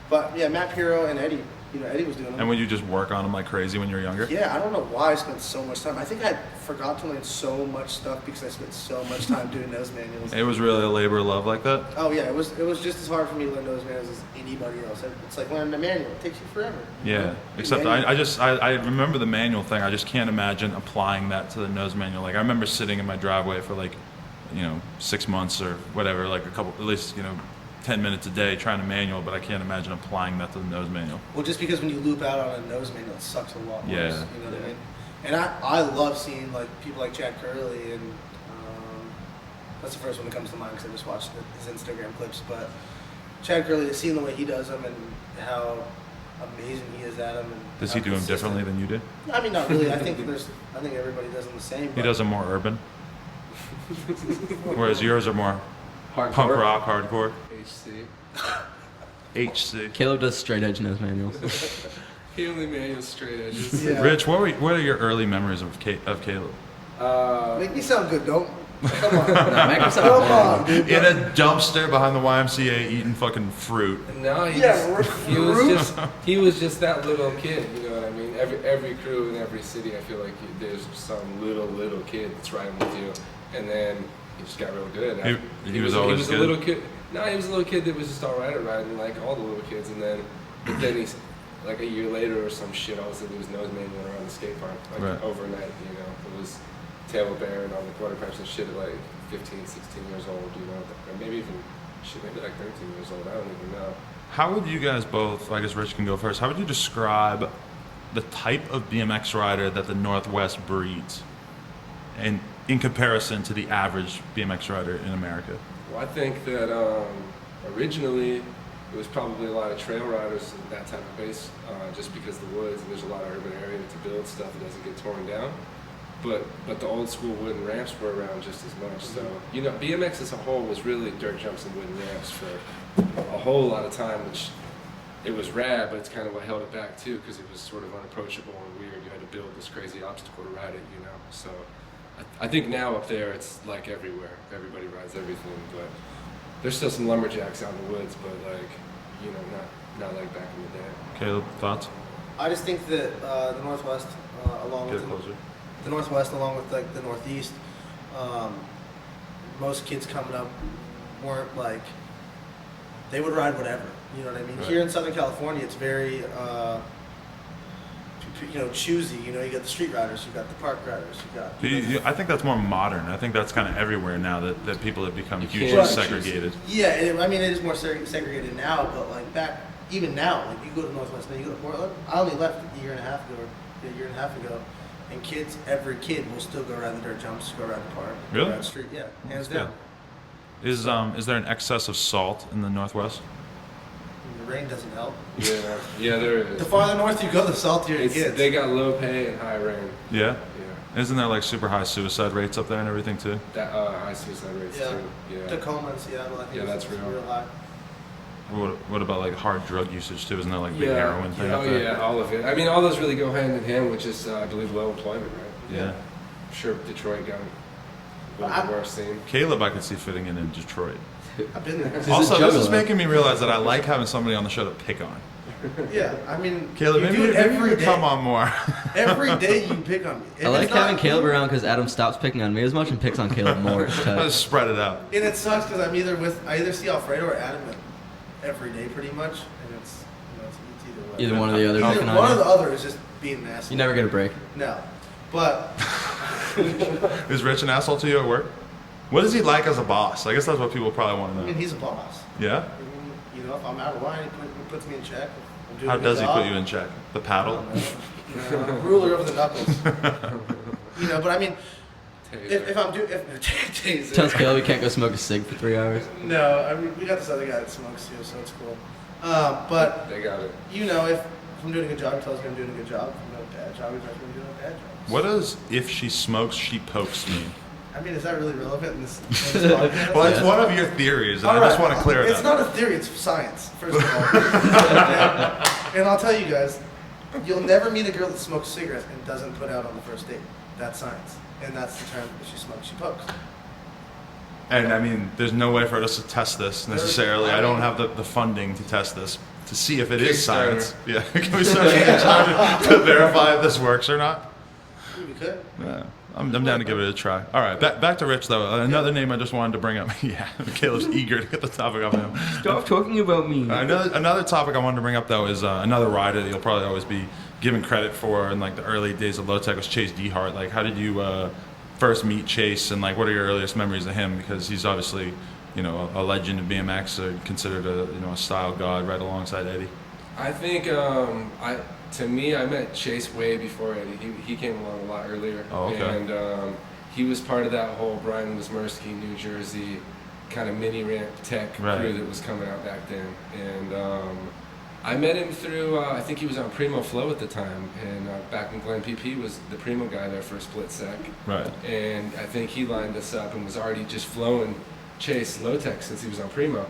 But yeah, Matt Piro and Eddie. You know, Eddie was doing them. And would you just work on them like crazy when you were younger? Yeah, I don't know why I spent so much time. I think I forgot to learn so much stuff because I spent so much time doing nose manuals. It was really a labor of love like that? Oh yeah, it was just as hard for me to learn nose manuals as anybody else. It's like learning a manual. It takes you forever. Yeah, except I remember the manual thing. I just can't imagine applying that to the nose manual. Like I remember sitting in my driveway for 6 months or whatever, like at least 10 minutes a day trying to manual, but I can't imagine applying that to the nose manual. Well, just because when you loop out on a nose manual, it sucks a lot worse. Yeah. You know what I mean? And I love seeing like people like Chad Curley, and that's the first one that comes to mind because I just watched his Instagram clips. But Chad Curley, seeing the way he does them and how amazing he is at them. And Does how he do them consistent. differently than you do? I mean, not really. I think everybody does them the same. He but- does them more urban, whereas yours are more Hardcore. punk rock, hardcore. HC. HC. Caleb does straight edge nose manuals. He only manuals straight edges. Yeah. Rich, what are your early memories of Caleb? Make me sound good, don't. Come on. Make him sound Come horrible. on, dude. In a dumpster behind the YMCA eating fucking fruit. No, he was just that little kid. You know what I mean? Every crew in every city, I feel like there's some little kid that's riding with you, and then he just got real good. He was always a good? little kid. No, he was a little kid that was just all right at riding, like all the little kids. And then he's like a year later or some shit. All of a sudden, he was nose manualing around the skate park Right. overnight. It was tail bearing on the quarter pipes and shit at like 15, 16 years old. Or maybe even maybe like 13 years old. I don't even know. How would you guys both, I guess Rich can go first, how would you describe the type of BMX rider that the Northwest breeds and in comparison to the average BMX rider in America? Well, I think that originally it was probably a lot of trail riders in that type of base, just because of the woods and there's a lot of urban area to build stuff that doesn't get torn down. But the old school wooden ramps were around just as much. So BMX as a whole was really dirt jumps and wooden ramps for a whole lot of time, which it was rad, but it's kind of what held it back too, because it was sort of unapproachable and weird. You had to build this crazy obstacle to ride it, So I think now up there it's like everywhere. Everybody rides everything, but there's still some lumberjacks out in the woods, but not like back in the day. Caleb, thoughts? I just think that the Northwest, along Get with it closer. the Northwest, along with like the Northeast, most kids coming up weren't like they would ride whatever. You know what I mean? Right. Here in Southern California, it's very choosy. You got the street riders, you got the park riders, you got. I think that's more modern. I think that's kind of everywhere now that people have become You hugely can't segregated. Yeah, it is more segregated now, but like back, even now, like you go to Northwest, now you go to Portland. I only left a year and a half ago, and every kid will still go ride the dirt jumps, go ride the park, Really? go ride the street. Yeah, hands That's down. Is there an excess of salt in the Northwest? The rain doesn't help. Yeah, there is. The farther north you go, the saltier it gets. They got low pay and high rain. Yeah. Yeah, Isn't there like super high suicide rates up there and everything too? that high suicide rates Yeah. too. Yeah. Tacoma and Seattle, I think. Yeah, that's is real. high. What about like hard drug usage too? Isn't there like big heroin thing up Oh there? yeah, all of it. I mean, all those really go hand in hand, which is, I believe, low employment, right? Yeah. I'm sure Detroit got one of the worst scene. Caleb, I could see fitting in Detroit. I've been there. He's a Also, this is juggalo. making me realize that I like having somebody on the show to pick on. Yeah, I mean, Caleb, you maybe do it maybe you every could day. come on more. Every day you pick on me. I like having Caleb around because Adam stops picking on me as much and picks on Caleb more. It's tough. Just spread it out. And it sucks because I either see Alfredo or Adam every day pretty much, and it's either way. Either one or the other. Either picking on one you. or the other is just being an asshole. You never get a break. No, but Is Rich an asshole to you at work? What is he like as a boss? I guess that's what people probably want to I mean, know. he's a boss. Yeah? You know, if I'm out of line, he puts me in check. I'm doing How a good does he job. put you in check? The paddle? Ruler over the knuckles. You know, but I mean, if I'm doing, taser. Tells Caleb he can't go smoke a cig for 3 hours. No, I mean, we got this other guy that smokes too, so it's cool. But They got it. you know, if I'm doing a good job, he tells me I'm doing a good job. If I'm doing a bad job, he tells me I'm doing a bad job. What does if she smokes, she pokes me? I mean, is that really relevant in this podcast? Well, it's one of your theories, and All I just right. want to clear it It's up. not a theory, it's science, first of all. And I'll tell you guys, you'll never meet a girl that smokes cigarettes and doesn't put out on the first date. That's science. And that's the term, if she smokes, she pokes. And I mean, there's no way for us to test this necessarily. I don't have the funding to test this, to see if it is Kickstarter. science. Yeah, can we start a Kickstarter to verify if this works or not? We could. Yeah, I'm down to give it a try. All right, back to Rich though. Another name I just wanted to bring up. Yeah, Caleb's eager to get the topic up now. Stop talking about me. Another topic I wanted to bring up though is another rider that you'll probably always be given credit for in like the early days of Lotek was Chase Dehart. Like, how did you first meet Chase, and like what are your earliest memories of him? Because he's obviously, you know, a legend in BMX, considered a style god right alongside Eddie. I think to me, I met Chase way before Eddie. He came along a lot earlier. Oh, okay. And he was part of that whole Brian Wismerski, New Jersey, kind of mini ramp tech Right. crew that was coming out back then. And I met him through, I think he was on Primo Flow at the time. And back when Glenn PP was the Primo guy there for a split sec. Right. And I think he lined us up and was already just flowing Chase Lotek since he was on Primo.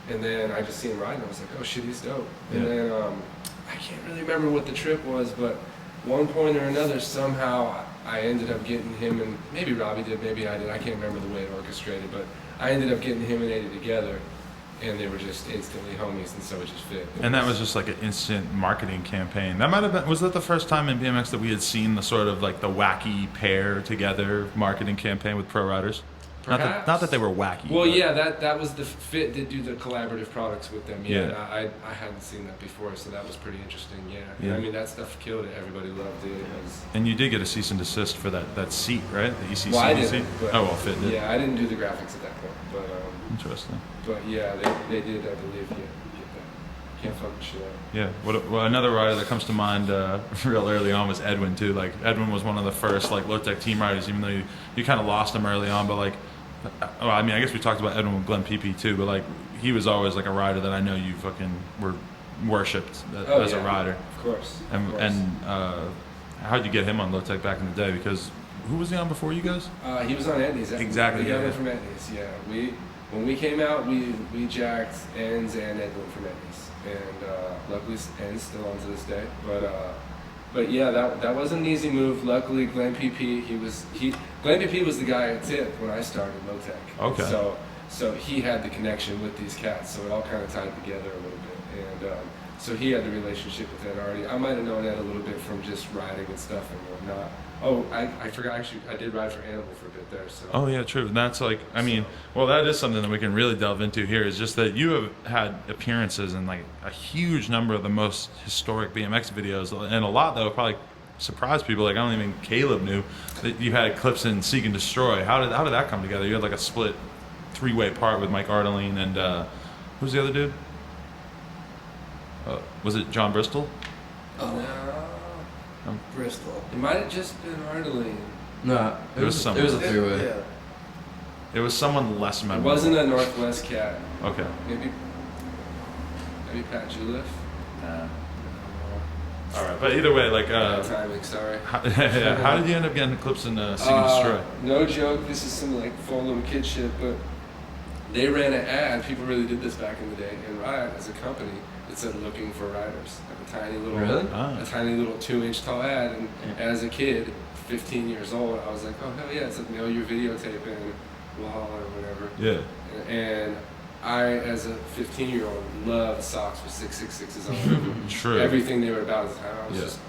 And then I just seen him ride and I was like, oh shit, he's dope. And Yeah. then I can't really remember what the trip was, but one point or another, somehow I ended up getting him, and maybe Robbie did, maybe I did, I can't remember the way it orchestrated, but I ended up getting him and Eddie together, and they were just instantly homies, and so it just fit. And that was just like an instant marketing campaign. That might have been, was that the first time in BMX that we had seen the sort of like the wacky pair together marketing campaign with pro riders? Not that they were wacky. Well, but- yeah, that was the fit to do the collaborative products with them. Yeah, Yeah. I hadn't seen that before, so that was pretty interesting. Yeah, Yeah. I mean that stuff killed it. Everybody loved it. It was, And you did get a cease and desist for that seat, right? The ECC well, I seat? didn't. But, Oh, well, Fit did. Yeah, I didn't do the graphics at that point, but Interesting. yeah, they did. I believe get that. Can't fucking shit up. Yeah. Well, another rider that comes to mind real early on was Edwin too. Like Edwin was one of the first like Lotek team riders, even though you kind of lost him early on. But like, well, I mean, I guess we talked about Edwin with Glenn PP too. But like, he was always like a rider that I know you fucking were worshipped as a rider. Of course. And how'd you get him on Lotek back in the day? Because who was he on before you guys? He was on Eddie's. Exactly, We got yeah. him from Eddie's. Yeah, when we came out, we jacked Ends and Edwin from Eddie's, and luckily Ends still on to this day. But yeah, that wasn't an easy move. Luckily, Glenn PP, Glenn PP was the guy at TIP when I started Lotek. Okay. So he had the connection with these cats, so it all kind of tied together a little bit, and so he had the relationship with Ed already. I might have known Ed a little bit from just riding and stuff and whatnot. Oh, I forgot, actually, I did ride for Animal for a bit there, so. Oh yeah, true. And that's like, I mean, well, that is something that we can really delve into here. Is just that you have had appearances in like a huge number of the most historic BMX videos, and a lot that would probably surprise people. Like I don't even Caleb knew that you had clips in Seek and Destroy. How did that come together? You had like a split three-way part with Mike Ardeline and who's the other dude? Was it John Bristol? Bristol. It might have just been Ardeline. No, It was some- It was a three-way. Yeah. It was someone less It memorable. wasn't a Northwest cat. Okay. Maybe Pat Juliff. All right, but either way, like, Bad timing, sorry. yeah, how did you end up getting clips in Seek and Destroy? No joke, this is some like fun little kid shit, but they ran an ad. People really did this back in the day. And Riot, as a company, it said looking for riders. Like a tiny little, Really? Ah. a tiny little 2-inch tall ad. And as a kid, 15 years old, I was like, oh hell yeah, it's like mail your videotape in, we'll holler or whatever. Yeah. And I, as a 15-year-old, loved socks with 666s on them. True. Everything they were about at the time, I was Yeah. just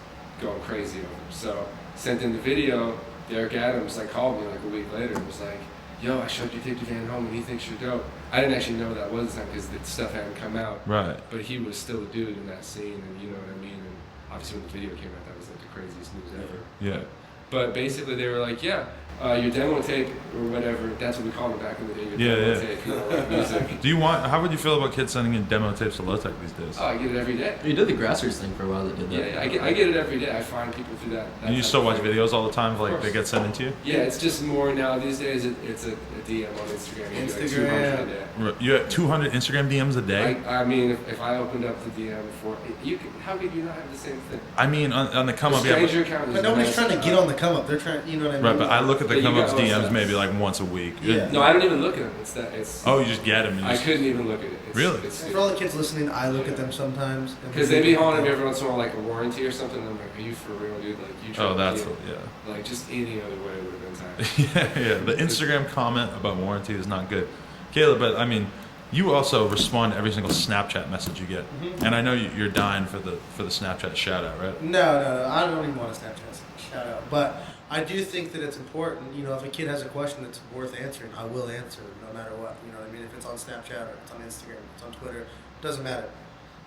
going crazy over. So sent in the video. Derek Adams like called me like a week later and was like, "Yo, I showed you tape to Van Home and he thinks you're dope." I didn't actually know that was the time because the stuff hadn't come out. Right. But he was still a dude in that scene, and you know what I mean. And obviously when the video came out, that was like the craziest news ever. Yeah. But basically they were like, "Yeah, Your demo tape or whatever, that's what we called it back in the day, your demo tape, like music. How would you feel about kids sending in demo tapes to Lotek these days? Oh, I get it every day. You did the Grassroots thing for a while that did that. Yeah, I get it every day. I find people through that. And you still watch videos all the time, like they get sent into you? Yeah, it's just more now these days. It's a DM on Instagram. You get like 200 a day. You have 200 Instagram DMs a day? I mean, if I opened up the DM for you, how could you not have the same thing? I mean, on the come up, Stranger account is But nobody's nice. trying to get on the come up. They're trying, you know what I mean? Right, but I look at the But you come ups got DMs those maybe like once a week. Yeah. No, I don't even look at them. Oh, you just get them. I couldn't even look at it. Really? For all the kids listening, I look at them sometimes. Because they be hauling me every once in a while like a warranty or something. And I'm like, are you for real, dude? Like you. Oh, that's yeah. Like just any other way would have been time. yeah. The Instagram comment about warranty is not good, Caleb. But I mean, you also respond to every single Snapchat message you get, and I know you're dying for the Snapchat shout out, right? No. I don't even want a Snapchat shout out. But I do think that it's important. You know, if a kid has a question that's worth answering, I will answer no matter what. You know what I mean? If it's on Snapchat or if it's on Instagram, if it's on Twitter, it doesn't matter.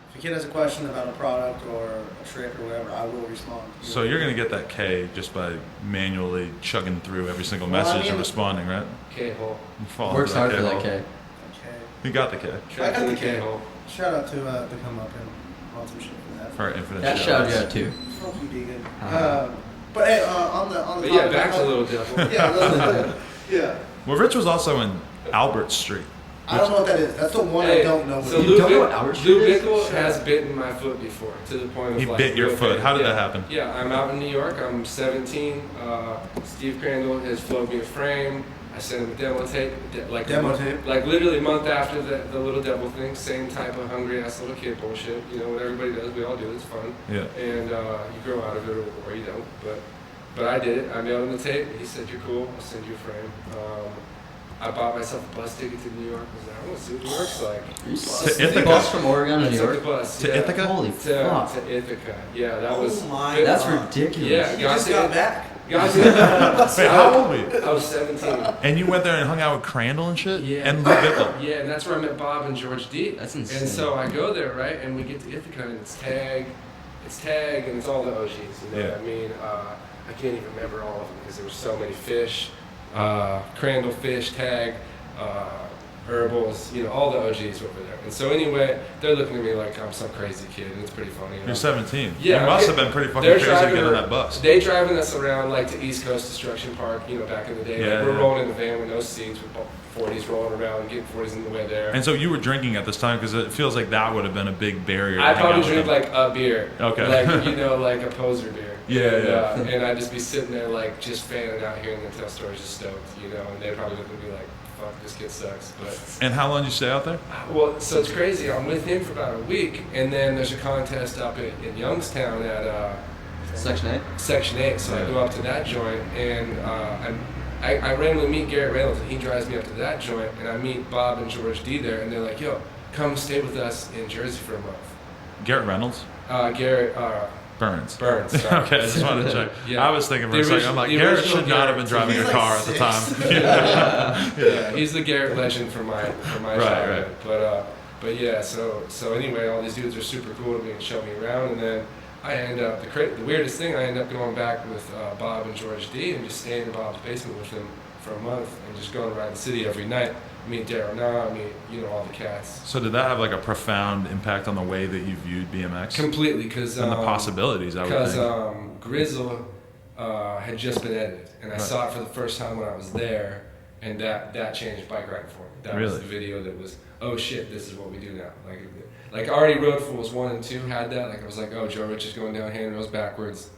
If a kid has a question about a product or a trick or whatever, I will respond. So you're gonna get that K just by manually chugging through every single message and responding, right? K-hole. You fall Works into hard for that K-hole. K. Okay. You got the K Trapped in the K-hole. Shout out to Come Up and ONSOMESHIT for that. for our infinite. That shout shout you out too. Fuck you, Deegan. Uh-huh. But hey, on the But yeah, topic back to of- Little Devil. Yeah, Little Devil. Yeah. Well, Rich was also in Albert Street. I don't know what that is. That's the one I don't know. So What it You is. don't know what Albert Street Lou is? Bickle has bitten my foot before to the point of He like bit your real foot. pain. How did Yeah. that happen? Yeah, I'm out in New York. I'm 17. Steve Crandall has flown me a frame. I sent him a demo tape. Demo tape? Like literally a month after the Little Devil thing. Same type of hungry ass little kid bullshit. You know what everybody does. We all do. It's fun. Yeah. And you grow out of it or you don't. But I did it. I mailed him the tape. He said, "You're cool. I'll send you a frame." I bought myself a bus ticket to New York. I was like, I want to see what New York's like. Are you To serious? Ithaca? Bus from Oregon to I New took the York? bus. To yeah. Ithaca? Holy fuck. To Ithaca. Yeah, that was. Oh my That's God. ridiculous. Yeah, You just got back. Guys, Wait, how old were you? I was 17. And you went there and hung out with Crandall and shit? Yeah. And Lou Bickle. Yeah, and that's where I met Bob and George D. That's insane. And so I go there, right, and we get to Ithaca, and it's Tag, and it's all the OGs. You know what I mean? I can't even remember all of them because there were so many fish. Crandall Fish, Tag, Herbals, you know, all the OGs over there. And so anyway, they're looking at me like I'm some crazy kid, and it's pretty funny. You know? You're 17. Yeah, You must have been pretty fucking they're crazy to driving get on ar- that bus. They driving us around like to East Coast Destruction Park, you know, back in the day. Yeah, Like, we're yeah. rolling in the van with no seats with 40s rolling around, getting 40s in the way there. And so you were drinking at this time because it feels like that would have been a big barrier. I to hang probably out with drink them. like a beer. Okay. Like, you know, like a poser beer. Yeah, and, yeah. And I'd just be sitting there like just fanning out here and then tell stories just stoked, you know, and they'd probably look at me like, fuck, this kid sucks. But And how long did you stay out there? well, so it's crazy. I'm with him for about a week, and then there's a contest up in Youngstown at Section 8? Section 8. So I go up to that joint, and I randomly meet Garrett Reynolds, and he drives me up to that joint, and I meet Bob and George D there, and they're like, yo, come stay with us in Jersey for a month. Garrett Reynolds? Garrett Burns. Burns. Sorry. Okay, I just wanted to check. Yeah. I was thinking for The a second, I'm like, the Garrett original should not have been Garrett. driving a He's car like at the 6. time. Yeah, he's the Garrett legend for my Right, childhood. But yeah, so anyway, all these dudes are super cool to me and show me around, and then I end up the weirdest thing. I end up going back with Bob and George D and just staying in Bob's basement with them for a month and just going around the city every night. Meet Darryl Nah, meet all the cats. So did that have like a profound impact on the way that you viewed BMX? Completely, because And the possibilities, I would because think. Grizzle had just been edited, and I Right. saw it for the first time when I was there, and that changed bike riding for me. That was Really? the video that was, oh shit, this is what we do now. Like already Road Fools 1 and 2 had that. Like I was like, oh, Joe Rich is going down hand nose backwards.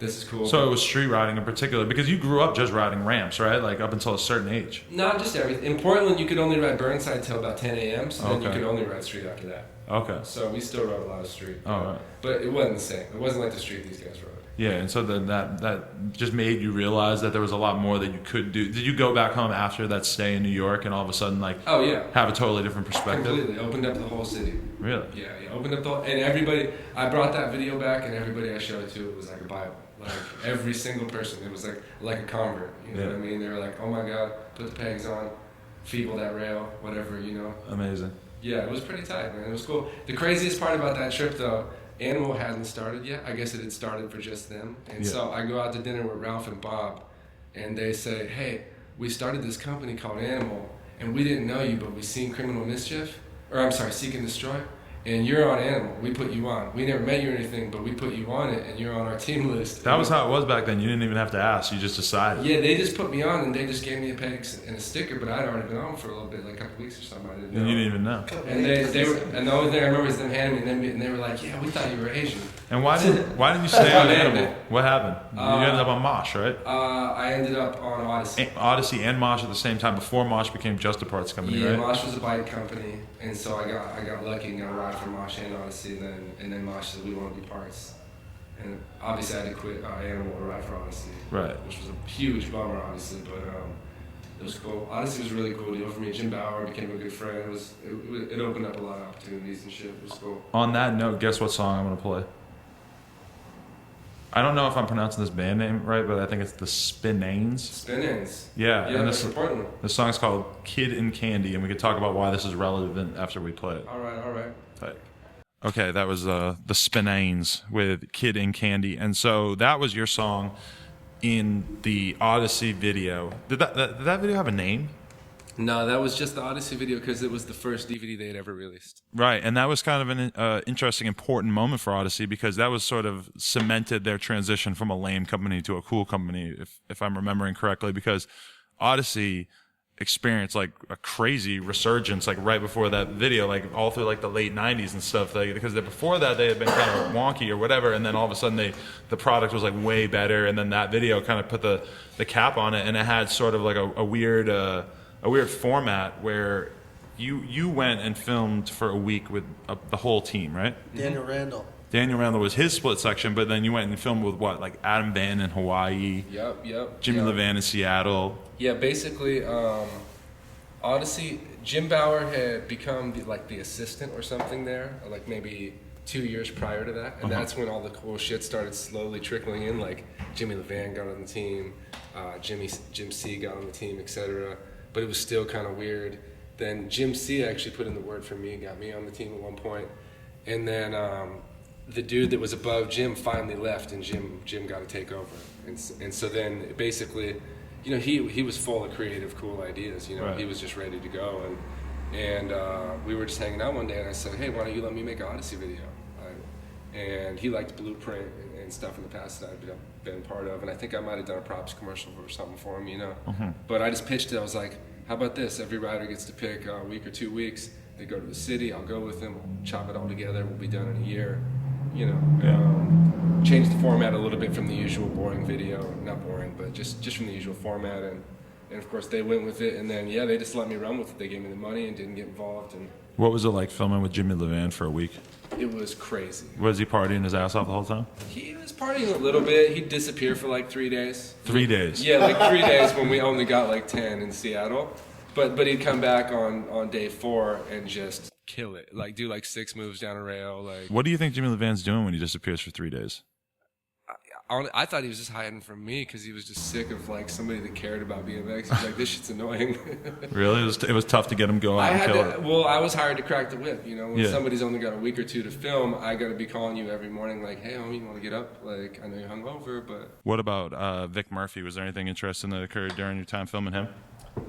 This is cool. So it was street riding in particular, because you grew up just riding ramps, right? Like up until a certain age. Not just everything. In Portland, you could only ride Burnside till about 10 a.m. So then you Okay. could only ride street after that. Okay. So we still rode a lot of street. Oh, right. But it wasn't the same. It wasn't like the street these guys rode. Yeah, and so then that just made you realize that there was a lot more that you could do. Did you go back home after that stay in New York and all of a sudden like Oh yeah. have a totally different perspective? Completely opened up the whole city. Really? Yeah, opened up the whole, and everybody. I brought that video back, and everybody I showed it to, it was like a Bible. Like every single person, it was like a convert. You know what I mean? They were like, "Oh my God, put the pegs on, feeble that rail, whatever." You know? Amazing. Yeah, it was pretty tight, man. It was cool. The craziest part about that trip, though, Animal hadn't started yet. I guess it had started for just them. And Yeah. so I go out to dinner with Ralph and Bob, and they say, hey, we started this company called Animal, and we didn't know you, but we seen Criminal Mischief, or I'm sorry, Seek and Destroy, and you're on Animal. We put you on. We never met you or anything, but we put you on it, and you're on our team list. That was how it was back then. You didn't even have to ask. You just decided. Yeah, they just put me on, and they just gave me a peg and a sticker, but I'd already been on for a little bit, like a couple weeks or something. I didn't know. And you didn't even know. And they were, and the only thing I remember is them handing me, and they were like, yeah, we thought you were Asian. And why didn't you stay on Animal? it. What happened? You ended up on Mosh, right? I ended up on Odyssey. Odyssey and Mosh at the same time before Mosh became Just a Parts Company, Yeah, right? Mosh was a bike company, and so I got lucky and got a ride from Mosh and Odyssey, and then Mosh said we want to be parts, and obviously I had to quit Animal to ride for Odyssey, Right. Which was a huge bummer, obviously, but it was cool. Odyssey was a really cool deal for me. Jim Bauer became a good friend. It opened up a lot of opportunities and shit. It was cool. On that note, guess what song I'm gonna play? I don't know if I'm pronouncing this band name right, but I think it's the Spinanes. Spin-ins. Yeah, Yeah, and that's important. the song's called Kid and Candy, and we could talk about why this is relevant after we play it. All right. Tight. Okay, that was the Spinanes with Kid and Candy, and so that was your song in the Odyssey video. Did that video have a name? No, that was just the Odyssey video because it was the first DVD they had ever released. Right, and that was kind of an interesting, important moment for Odyssey because that was sort of cemented their transition from a lame company to a cool company, if I'm remembering correctly, because Odyssey experienced like a crazy resurgence like right before that video, like all through like the late 90s and stuff, because before that they had been kind of wonky or whatever, and then all of a sudden the product was like way better, and then that video kind of put the cap on it, and it had sort of like a weird format where you went and filmed for a week with the whole team, right? Daniel Randall. Daniel Randall was his split section, but then you went and filmed with what, like Adam Van in Hawaii, Yep. Jimmy Levan in Seattle. Yeah, basically, Odyssey, Jim Bauer had become the assistant or something there, like maybe 2 years prior to that, and that's when all the cool shit started slowly trickling in, like Jimmy Levan got on the team, Jim C got on the team, etc. But it was still kind of weird. Then Jim C actually put in the word for me, got me on the team at one point, and then the dude that was above Jim finally left, and Jim got to take over, and so then basically, you know, he was full of creative, cool ideas. You know, Right. He was just ready to go, and we were just hanging out one day, and I said, hey, why don't you let me make an Odyssey video? And he liked Blueprint and stuff in the past that I've been part of, and I think I might have done a props commercial or something for him, you know. But I just pitched it. I was like, how about this? Every rider gets to pick a week or 2 weeks. They go to the city. I'll go with them. We'll chop it all together. We'll be done in a year. You know, change the format a little bit from the usual boring video. Not boring, but just from the usual format. And of course, they went with it. And then, yeah, they just let me run with it. They gave me the money and didn't get involved. And What was it like filming with Jimmy Levan for a week? it was crazy. Was he partying his ass off the whole time? He was partying a little bit. He'd disappear for like 3 days. 3 days. Yeah, like 3 days when we only got like 10 in Seattle. But he'd come back on day 4 and just kill it. Like do like 6 moves down a rail. Like What do you think Jimmy Levan's doing when he disappears for 3 days? I thought he was just hiding from me because he was just sick of like somebody that cared about BMX. He's like, this shit's annoying. Really? It was tough to get him going and kill it. Well, I was hired to crack the whip. You know, when Yeah. somebody's only got a week or 2 to film, I got to be calling you every morning like, hey, homie, you want to get up? Like, I know you're hungover, but What about Vic Murphy? Was there anything interesting that occurred during your time filming him?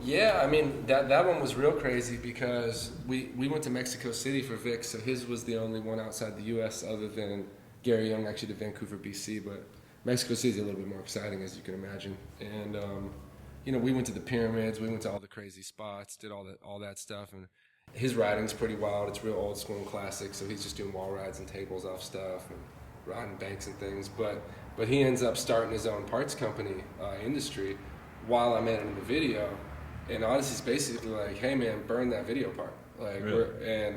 yeah, I mean, that one was real crazy because we went to Mexico City for Vic, so his was the only one outside the U.S. other than Gary Young actually did Vancouver, BC, but Mexico City is a little bit more exciting, as you can imagine. And, you know, we went to the pyramids, we went to all the crazy spots, did all that stuff, and his riding's pretty wild. It's real old school and classic, so he's just doing wall rides and tables off stuff and riding banks and things. But he ends up starting his own parts company, Industry, while I'm editing the video. And Odyssey's basically like, hey man, burn that video part. Like, Really? and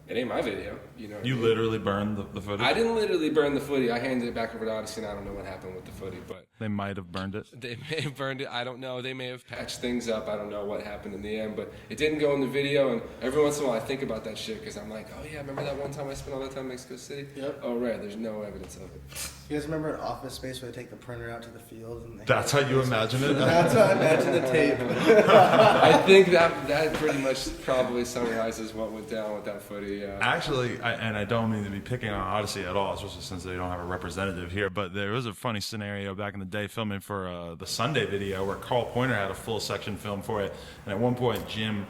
it ain't my video, you know. You literally burned the footage? I didn't literally burn the footy. I handed it back over to Odyssey, and I don't know what happened with the footy, but They might have burned it. they may have burned it. I don't know. They may have patched things up. I don't know what happened in the end, but it didn't go in the video. And every once in a while, I think about that shit because I'm like, oh yeah, remember that one time I spent all that time in Mexico City? Yep. Oh right, there's no evidence of it. You guys remember an Office Space where they take the printer out to the field? And That's how you imagine it? That's how I imagine the tape. I think that pretty much probably summarizes what went down with that footy. yeah. Actually, I don't mean to be picking on Odyssey at all, especially since they don't have a representative here, but there was a funny scenario back in the day filming for the Sunday video where Carl Pointer had a full section film for it, and at one point Jim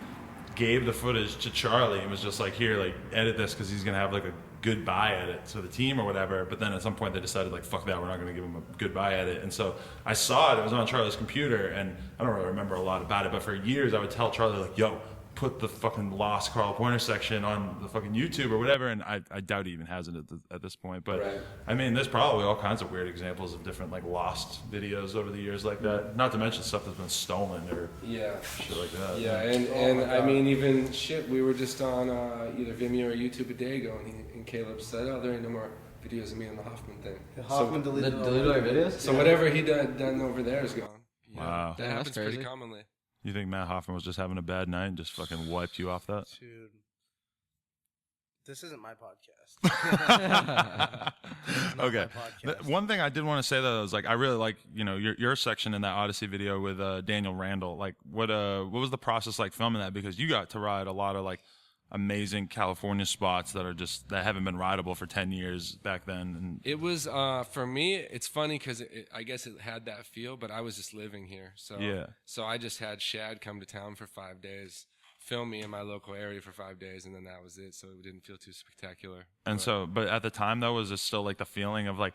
gave the footage to Charlie and was just like, here, like, edit this because he's going to have like a goodbye edit to the team or whatever, but then at some point they decided like, fuck that, we're not going to give him a goodbye edit. And so I saw it was on Charlie's computer, and I don't really remember a lot about it, but for years I would tell Charlie like, yo, put the fucking lost Carl Pointer section on the fucking YouTube or whatever, and I doubt he even has it at this point. But Right. I mean, there's probably all kinds of weird examples of different like lost videos over the years like that. Not to mention stuff that's been stolen or Yeah. shit like that. Yeah, and I mean, even shit, we were just on either Vimeo or YouTube a day ago, and Caleb said, oh, there ain't no more videos of me on the Hoffman thing. Hoffman deleted all Deleted all your videos? So whatever he done over there is gone. Yeah, Wow. That Yeah, that's happens pretty crazy. commonly. You think Matt Hoffman was just having a bad night and just fucking wiped you off that? Dude, this isn't my podcast. Okay. my podcast. One thing I did want to say though is like I really like your section in that Odyssey video with Daniel Randall. Like what was the process like filming that, because you got to ride a lot of like amazing California spots that haven't been rideable for 10 years back then. And It was for me. It's funny because I guess it had that feel, but I was just living here, so Yeah. So I just had Shad come to town for 5 days, film me in my local area for 5 days, and then that was it. So it didn't feel too spectacular. And but at the time though, was it still like the feeling of like,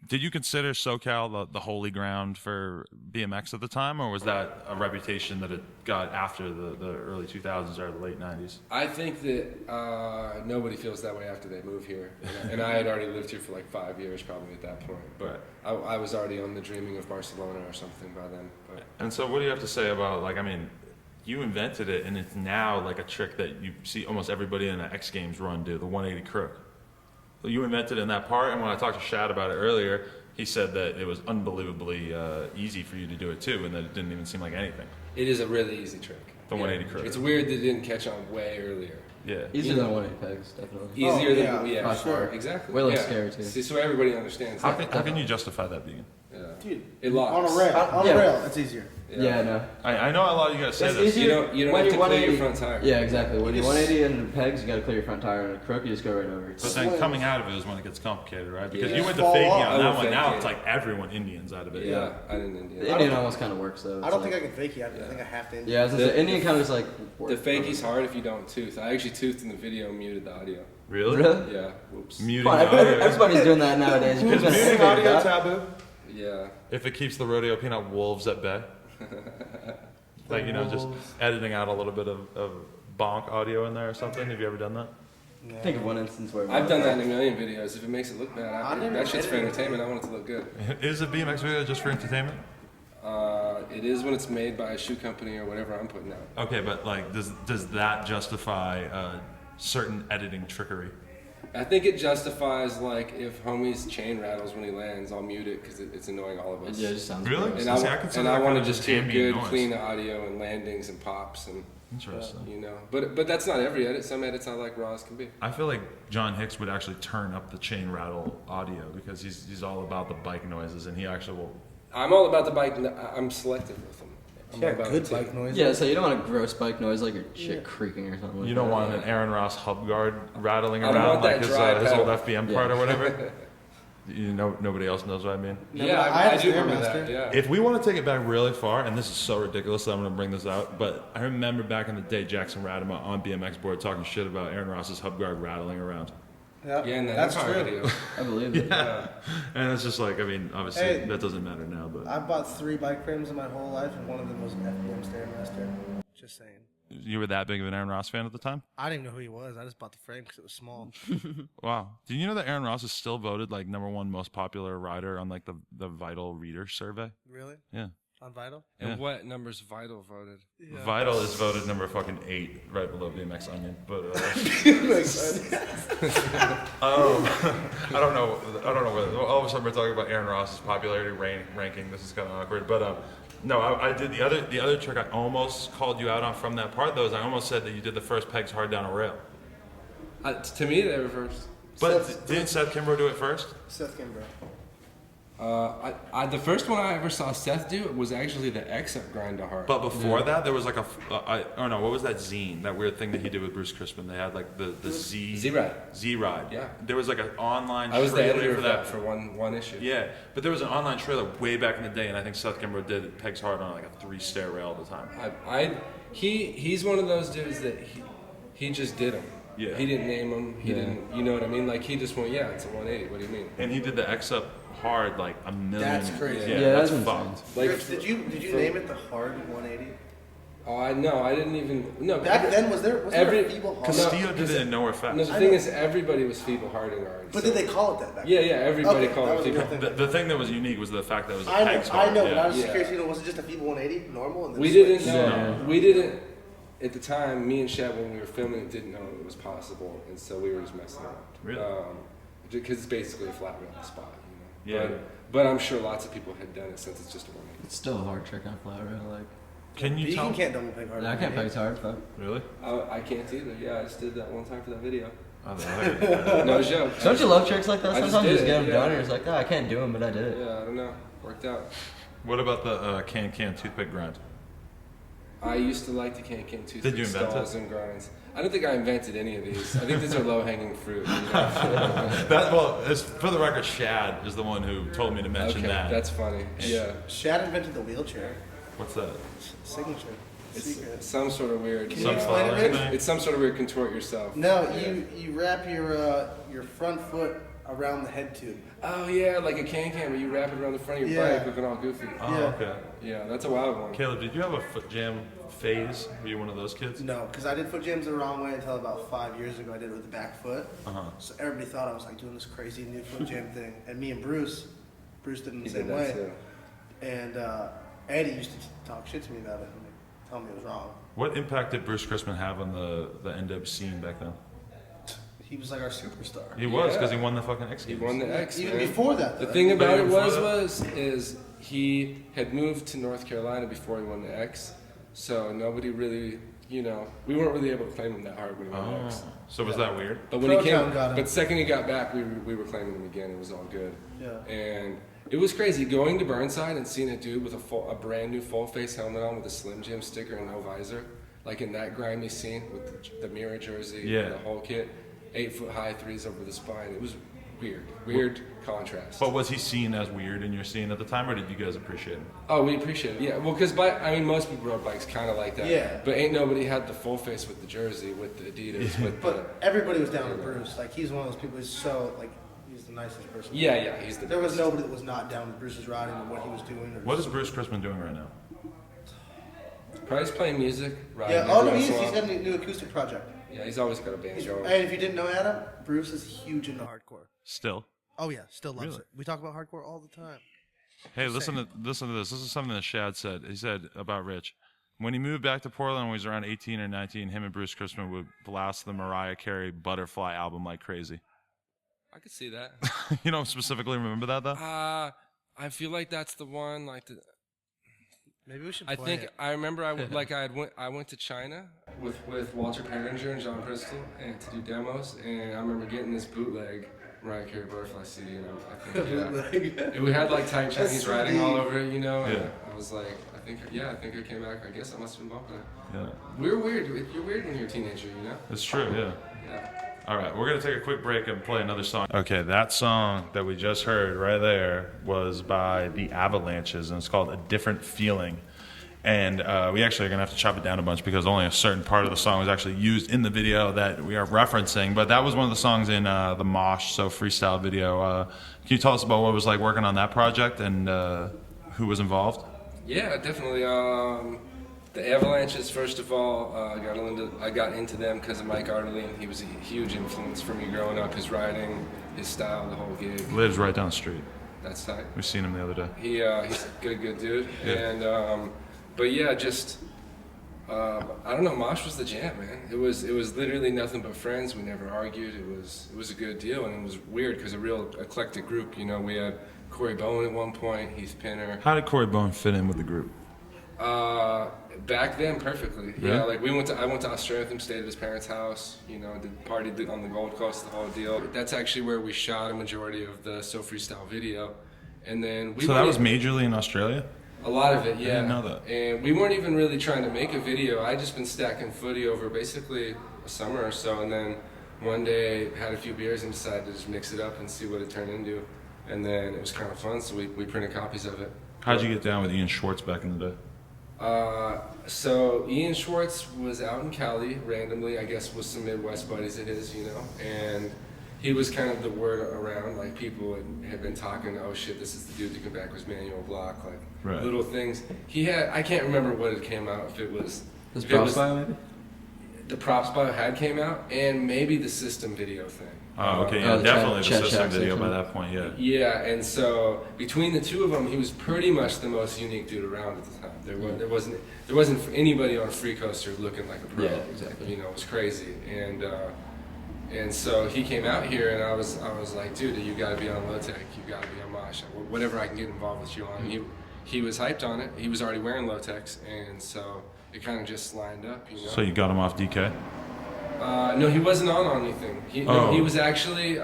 did you consider SoCal the holy ground for BMX at the time, or was that a reputation that it got after the early 2000s or the late 90s? I think that nobody feels that way after they move here, and I had already lived here for like 5 years probably at that point. But I was already on the dreaming of Barcelona or something by then. But. And so what do you have to say about, like, I mean, you invented it, and it's now like a trick that you see almost everybody in the X Games run do, the 180 crook. So you invented it in that part, and when I talked to Shad about it earlier, he said that it was unbelievably easy for you to do it too, and that it didn't even seem like anything. It is a really easy trick. The 180 crook. It's weird that it didn't catch on way earlier. Yeah. Easier than 180 pegs, definitely. Easier than yeah, by sure, far. exactly. Way less yeah. scary, too. See, so everybody understands. How that. can you justify that, Vegan? Yeah. Dude, It locks. on a rail. On yeah. a rail, it's easier. Yeah, no. I know a lot of you guys say It's this. easier. You don't When have to you're clear your 180 front tire. Yeah, exactly. When You you're just- 180 and pegs, you got to clear your front tire. And a crook, you just go right over. But then coming out of it is when it gets complicated, right? Because Yeah. you went to Fall fakie off. on I that would one. Now fake it's it. like everyone Indians out of it. Yeah, I didn't. The Indian almost kind of works, though. I don't think I can fake it. I think I have to. Yeah, the Indian kind of just like... The fakey's hard if you don't tooth. I actually toothed in the video and muted the audio. Really? Really? Yeah, whoops. Muting Come on, audio. everybody's doing that nowadays. You Is could've been muting educated audio with that. taboo? Yeah. If it keeps the rodeo peanut wolves at bay? Like, just editing out a little bit of bonk audio in there or something? Have you ever done that? Think of one instance where... I've done that in a million videos. If it makes it look bad, I never that shit's for edited entertainment. I want it to look good. Is a BMX video just for entertainment? It is when it's made by a shoe company or whatever I'm putting out. Okay, but like, does that justify certain editing trickery? I think it justifies, like, if homie's chain rattles when he lands, I'll mute it because it's annoying all of us. Yeah, it just sounds... Really? gross. And See, I consider that I kind want of to just just hear ambient good, noise. clean audio and landings and pops and Interesting. But that's not every edit. Some edits I like raw as can be. I feel like John Hicks would actually turn up the chain rattle audio because he's all about the bike noises, and he actually will. I'm all about the bike. I'm selective with them. I'm all Yeah, about good it, too. bike noise. Yeah, so you don't want a gross bike noise like your shit creaking or something. You don't want an Aaron Ross hub guard rattling I don't around want like that his dry old pedal. FBM Yeah. part or whatever. Nobody else knows what I mean. No, Yeah, but I I had do a remember Stairmaster. that. Yeah. If we want to take it back really far, and this is so ridiculous that I'm going to bring this out, but I remember back in the day, Jackson Radema on BMX board talking shit about Aaron Ross's hub guard rattling around. Yep, Yeah, in that that's Empire true. video. I believe it. And it's just like, I mean, obviously Hey. that doesn't matter now, but I bought 3 bike frames in my whole life, and one of them was an FBM Stairmaster. Just saying. you were that big of an Aaron Ross fan at the time? I didn't even know who he was. I just bought the frame because it was small. Wow. Did you know that Aaron Ross is still voted like #1 most popular rider on like the Vital Reader survey? Really? Yeah. On Vital? And Yeah. what numbers Vital voted? Yeah. Vital is voted number fucking 8, right below BMX Onion. But I don't know whether all of a sudden we're talking about Aaron Ross's popularity ranking. This is kind of awkward, but no, I did the other trick. I almost called you out on from that part though. Is I almost said that you did the first pegs hard down a rail. To me, they were first. But Seth- didn't Seth Kimbrough do it first? Seth Kimbrough. The first one I ever saw Seth do was actually the X-Up grind to hard. But before that, there was like I don't know, what was that zine? That weird thing that he did with Bruce Crispin. They had like the Z-Ride. Z-Ride. Yeah. There was like an online I was the trailer editor for of that. that for one issue. Yeah, but there was an online trailer way back in the day, and I think Seth Kimbrough did Pegs Hard on like a 3-stair rail at the time. He's one of those dudes that he just did them. Yeah. He didn't name them. He didn't. You know what I mean? Like he just went, yeah, it's a 180. What do you mean? And he did the X-Up Hard like a million. That's crazy. Yeah, Yeah, that's that's fucked. Like, Rich, did you name it the Hard 180? Oh, I didn't even. No. Back then, was there a feeble hard? Castillo did it in Nowhere No, Fast. the thing is, everybody was feeble harding ours. But did they call it that back Yeah, then? yeah. Everybody Okay, called that it was a feeble. good thing. The thing that was unique was the fact that it was a I Pegs know, Hard. but I was yeah. just curious, was it just a feeble 180 normal? And then We switched? didn't know. We didn't. At the time, me and Shad, when we were filming it, didn't know it was possible, and so we were just messing around. Really? Because it's basically a flat rail spot, you know. Yeah. But I'm sure lots of people had done it since it's just a 180. It's still a hard trick on flat rail. Like, Can you tell? You can't double peg hard. I can't peg hard, fuck. Really? I can't either. Yeah, I just did that one time for that video. Oh, No joke. Don't you love tricks like that? I just Sometimes you did just it, get them yeah. done and you're just like, oh, I can't do them, but I did it. Yeah, I don't know. Worked out. What about the can toothpick grind? I used to like the can toothpick Did you invent stalls it? and grinds. I don't think I invented any of these. I think these are low-hanging fruit. You know? For the record, Shad is the one who told me to mention Okay, that. that's funny. Yeah. Shad invented the wheelchair. What's that? Signature. Secret. Some sort of weird. Can you explain it, Rich? It's some sort of weird contort yourself. No, you wrap your front foot around the head tube. Oh yeah, like a can where you wrap it around the front of your Yeah. bike looking all goofy. Oh, Yeah. okay. Yeah, that's a wild one. Caleb, did you have a foot jam phase? Were you one of those kids? No, because I did foot jams the wrong way until about 5 years ago. I did it with the back foot. Uh-huh. So everybody thought I was like doing this crazy new foot jam thing. And me and Bruce did it in the He same did that way. too. And Eddie used to talk shit to me about it and tell me it was wrong. What impact did Bruce Crispin have on the NW scene back then? He was like our superstar. He was, because Yeah. he won the fucking X He Games. won the X. Even man. before that, The though. thing about it Even before that? is he had moved to North Carolina before he won the X, so nobody really, you know, we weren't really able to claim him that hard when he won the X. Oh, so was that weird? But when he Pro Town came, got him. but the second he got back, we were claiming him again. It was all good. Yeah. And it was crazy going to Burnside and seeing a dude with a brand new full face helmet on with a Slim Jim sticker and no visor, like in that grimy scene with the mirror jersey, Yeah. and the whole kit, 8-foot high threes over the spine. It was weird contrast. But was he seen as weird in your scene at the time, or did you guys appreciate him? Oh, we appreciate it. Yeah, well, because most people rode bikes kind of like that. Yeah. But ain't nobody had the full face with the jersey, with the Adidas, with the. But everybody was down with Bruce. Like, he's one of those people who's so, like, he's the nicest person. Yeah, he's the. There was best. nobody that was not down with Bruce's riding or what he was doing. Or What is Bruce Crispin doing right now? Probably just playing music, riding. Yeah, oh no, every he's once in a got while. a new acoustic project. Yeah, he's always got a banjo. And if you didn't know Adam, Bruce is huge into hardcore. Still. Oh yeah, still loves Really? it. We talk about hardcore all the time. Hey, listen to this. This is something that Shad said. He said about Rich. When he moved back to Portland when he was around 18 or 19, him and Bruce Crispin would blast the Mariah Carey Butterfly album like crazy. I could see that. You don't specifically remember that, though? I feel like that's the one. Like Maybe we should. I Play think it. I remember. I went to China with Walter Perringer and John Bristol and to do demos, and I remember getting this bootleg Mariah Carey Butterfly CD, and I think yeah, we had like tight Chinese writing all over it, you know. And Yeah. I was like, I think I came back. I guess I must have been bumping it. Yeah. We were weird. You're weird when you're a teenager, you know. It's true, yeah. Yeah. All right, we're going to take a quick break and play another song. Okay, that song that we just heard right there was by the Avalanches, and it's called A Different Feeling. And we actually are going to have to chop it down a bunch because only a certain part of the song was actually used in the video that we are referencing. But that was one of the songs in the Mosh, so freestyle video. Can you tell us about what it was like working on that project and who was involved? Yeah, definitely. The Avalanches, first of all, I got into them because of Mike Arderlin. He was a huge influence for me growing up. His riding, his style, the whole gig. Lives right down the street. That's tight. We've seen him the other day. He's a good dude. Yeah. And but yeah, just I don't know. Mosh was the jam, man. It was literally nothing but friends. We never argued. It was a good deal, and it was weird because a real eclectic group. You know, we had Corey Bowen at one point, Heath Pinner. How did Corey Bowen fit in with the group? Back then, perfectly. Yeah? Yeah, like I went to Australia with him, stayed at his parents' house. You know, partied on the Gold Coast, the whole deal. That's actually where we shot a majority of the So Freestyle video, And then we So that was majorly in Australia? a lot of it, yeah. I didn't know that. And we weren't even really trying to make a video. I just been stacking footy over basically a summer or so, and then one day had a few beers and decided to just mix it up and see what it turned into. And then it was kind of fun, so we printed copies of it. How'd you get down with Ian Schwartz back in the day? So Ian Schwartz was out in Cali randomly, I guess with some Midwest buddies of his, you know, and he was kind of the word around, like people had been talking, oh shit, this is the dude that came back with manual block, like Right. little things. He had, I can't remember what it came out, if it was... This if it props was- bio maybe? The props bio had came out, and maybe the system video thing. Oh, okay, yeah, Oh, the definitely the chat system shack video by section. that point, yeah. Yeah, and so between the two of them, he was pretty much the most unique dude around at the time. There wasn't anybody on a free coaster looking like a pro. Yeah, exactly. You know, it was crazy, and so he came out here, and I was like, dude, you got to be on Lotek, you got to be on Mosh, whatever I can get involved with you on. And he was hyped on it. He was already wearing Loteks, and so it kind of just lined up. You know. So you got him off DK? No, he wasn't on anything. Oh. He was actually,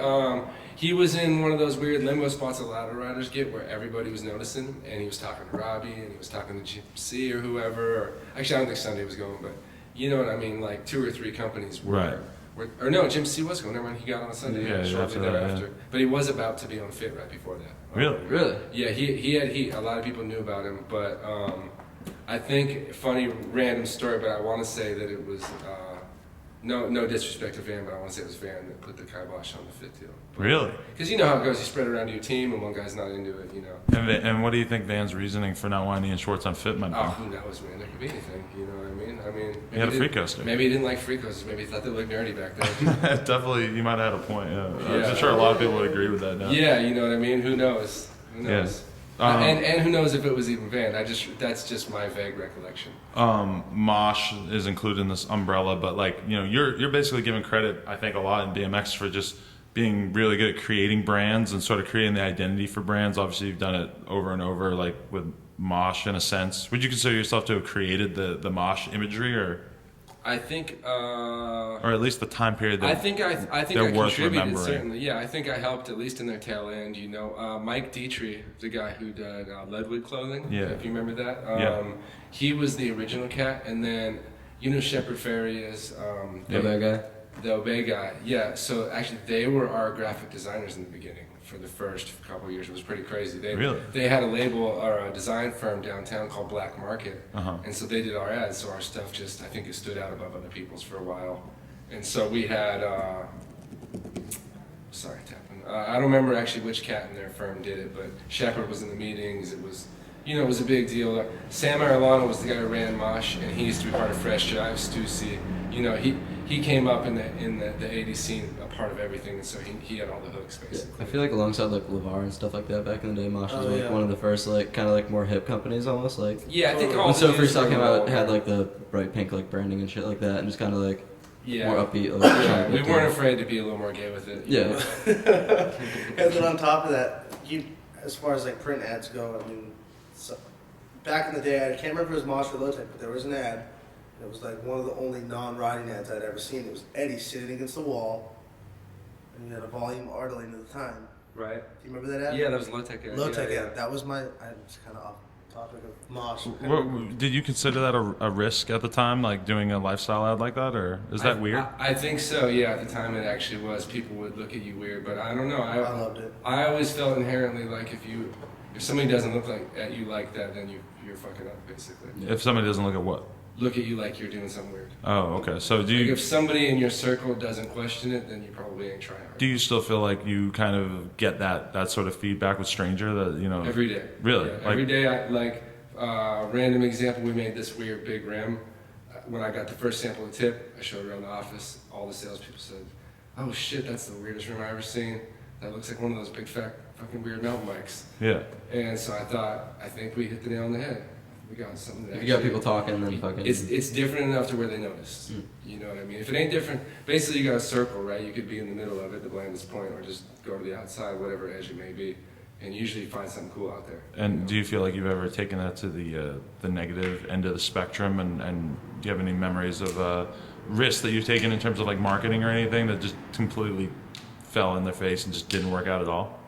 he was in one of those weird limbo spots that ladder riders get where everybody was noticing, and he was talking to Robbie, and he was talking to GMC or whoever, or actually I don't think Sunday was going, but you know what I mean, like 2 or 3 companies were, Right. or no, GMC was going, never mind, he got on Sunday, Yeah, shortly after that, thereafter, yeah. but he was about to be on Fit right before that. Really? Really? Yeah, he had heat. A lot of people knew about him, but I think funny random story. But I want to say that it was no disrespect to Van, but I want to say it was Van that put the kibosh on the Fit deal. Really? Because you know how it goes. You spread it around to your team, and one guy's not into it. You know. And what do you think Van's reasoning for not wanting Ian Schwartz on Fit might be? Oh, who knows, man? There could be anything. You know what I mean? Maybe He had a didn't- free coaster. Maybe he didn't like free coasters. Maybe he thought they looked nerdy back then. Definitely, you might have had a point, yeah. Yeah. I'm sure a lot of people would agree with that now. Yeah, you know what I mean? Who knows? Who knows? And who knows if it was even Van? That's just my vague recollection. Mosh is included in this umbrella, but like, you know, you're basically giving credit, I think, a lot in BMX for just being really good at creating brands and sort of creating the identity for brands. Obviously, you've done it over and over, like with Mosh in a sense. Would you consider yourself to have created the Mosh imagery, or I think, or at least the time period that I think I they're worth contributed, remembering? certainly. Yeah, I think I helped at least in their tail end. You know, Mike Dietrich, the guy who did Leadwood Clothing. Yeah. If you remember that. Yeah. He was the original cat, and then you know Shepard Ferry is The bad guy? the Obey guy. Yeah. So actually, they were our graphic designers in the beginning for the first couple of years. It was pretty crazy. Really? They had a label or a design firm downtown called Black Market, Uh-huh. and so they did our ads. So our stuff just, I think, it stood out above other people's for a while. And so we had, sorry, tapping. I don't remember actually which cat in their firm did it, but Shepard was in the meetings. It was, you know, it was a big deal. Sam Arilano was the guy who ran Mosh, and he used to be part of Fresh Jive, Stussy. You know, he came up in the 80s scene, a part of everything, and so he had all the hooks basically. I feel like alongside like LeVar and stuff like that back in the day, Mosh was Oh, like yeah. one of the first like kind of like more hip companies almost like. Yeah, I think all When the So dudes Freestyle came were out, all- it had like the bright pink like branding and shit like that, and just kind of like yeah. more upbeat. Like, Yeah, trying to we get weren't the- afraid to be a little more gay with it. you Yeah. know? And then on top of that, as far as like print ads go, I mean, so, back in the day, I can't remember if it was Mosh or Lotek, but there was an ad. It was like one of the only non-riding ads I'd ever seen. It was Eddie sitting against the wall, and he had a volume Ardeling at the time. Right. Do you remember that ad? Yeah, that was Lotek. Lotek ad. That was my. I'm just kind of off topic of Mosh. Did you consider that a risk at the time, like doing a lifestyle ad like that, or is that weird? I think so. Yeah, at the time it actually was. People would look at you weird, but I don't know. I loved it. I always felt inherently like if somebody doesn't look at you like that, then you're fucking up basically. If somebody doesn't look at what? Look at you like you're doing something weird. Oh, okay. So do Like you if somebody in your circle doesn't question it, then you probably ain't trying hard. do you still feel like you kind of get that sort of feedback with stranger that you know? Every day. Really? Yeah, Like- every day. Random example. We made this weird big rim. When I got the first sample of tip, I showed it around the office. All the salespeople said, "Oh shit, that's the weirdest rim I've ever seen. That looks like one of those big fat fucking weird mountain bikes." Yeah. And so I think we hit the nail on the head. We got something that If you got actually- people talking, then fucking. It's different enough to where they notice. You know what I mean? If it ain't different, basically you got a circle, right? You could be in the middle of it, the blandest point, or just go to the outside, whatever edge it may be, and usually you find something cool out there. And do you feel like you've ever taken that to the negative end of the spectrum? And do you have any memories of risks that you've taken in terms of like marketing or anything that just completely fell in their face and just didn't work out at all?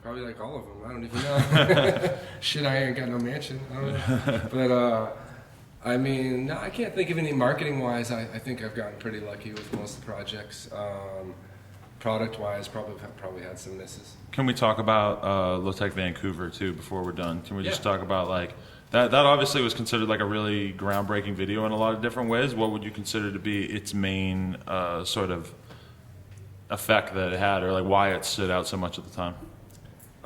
Probably like all of them. I don't even know. Shit, I ain't got no mansion. I don't know. But I mean, no, I can't think of any marketing-wise. I think I've gotten pretty lucky with most of the projects. Product-wise, probably had some misses. Can we talk about Lotek Vancouver too before we're done? Can we just Yeah. talk about like that? That obviously was considered like a really groundbreaking video in a lot of different ways. What would you consider to be its main sort of effect that it had, or like why it stood out so much at the time?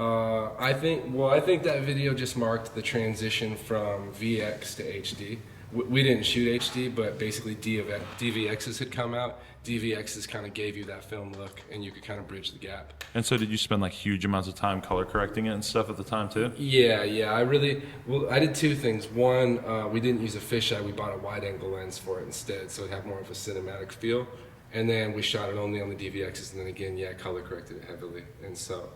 I think that video just marked the transition from VX to HD. We didn't shoot HD, but basically DVXs had come out. DVXs kind of gave you that film look, and you could kind of bridge the gap. And so, did you spend like huge amounts of time color correcting it and stuff at the time too? Yeah. I did two things. One, we didn't use a fisheye. We bought a wide-angle lens for it instead, so it had more of a cinematic feel. And then we shot it only on the DVXs, and then again, color corrected it heavily. And so,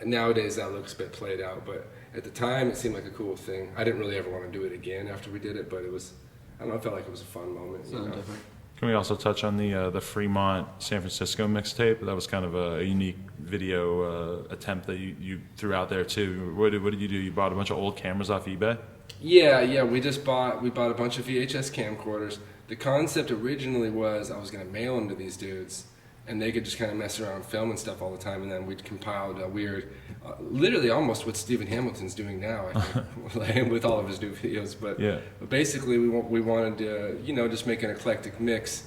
nowadays that looks a bit played out, but at the time it seemed like a cool thing. I didn't really ever want to do it again after we did it, but it was, I don't know, I felt like it was a fun moment. Something different. Can we also touch on the Fremont San Francisco mixtape? That was kind of a unique video attempt that you threw out there too. What did you do? You bought a bunch of old cameras off eBay? Yeah, we bought a bunch of VHS camcorders. The concept originally was I was going to mail them to these dudes, and they could just kind of mess around filming stuff all the time, and then we'd compiled a weird, literally almost what Stephen Hamilton's doing now, I think, with all of his new videos. But basically, we wanted to, just make an eclectic mix.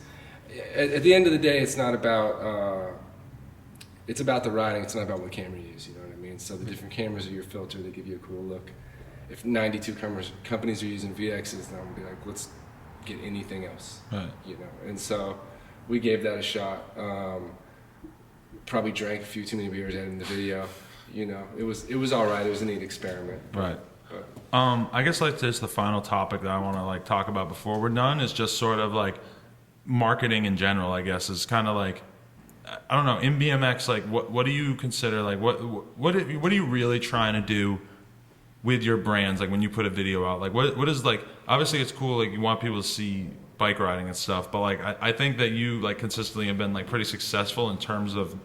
At the end of the day, it's not about, it's about the writing. It's not about what camera you use. You know what I mean? So the different cameras are your filter. They give you a cool look. If 92 companies are using VXs, then I'm gonna be like, let's get anything else, right? And so we gave that a shot. Probably drank a few too many beers editing the video. It was all right. It was a neat experiment. Right. I guess like this, the final topic that I want to like talk about before we're done is just sort of like marketing in general. I guess is kind of like, I don't know, in BMX, like what do you consider, like what are you really trying to do with your brands, like when you put a video out? Like what is, like, obviously it's cool, like you want people to see bike riding and stuff, but like I think that you like consistently have been like pretty successful in terms of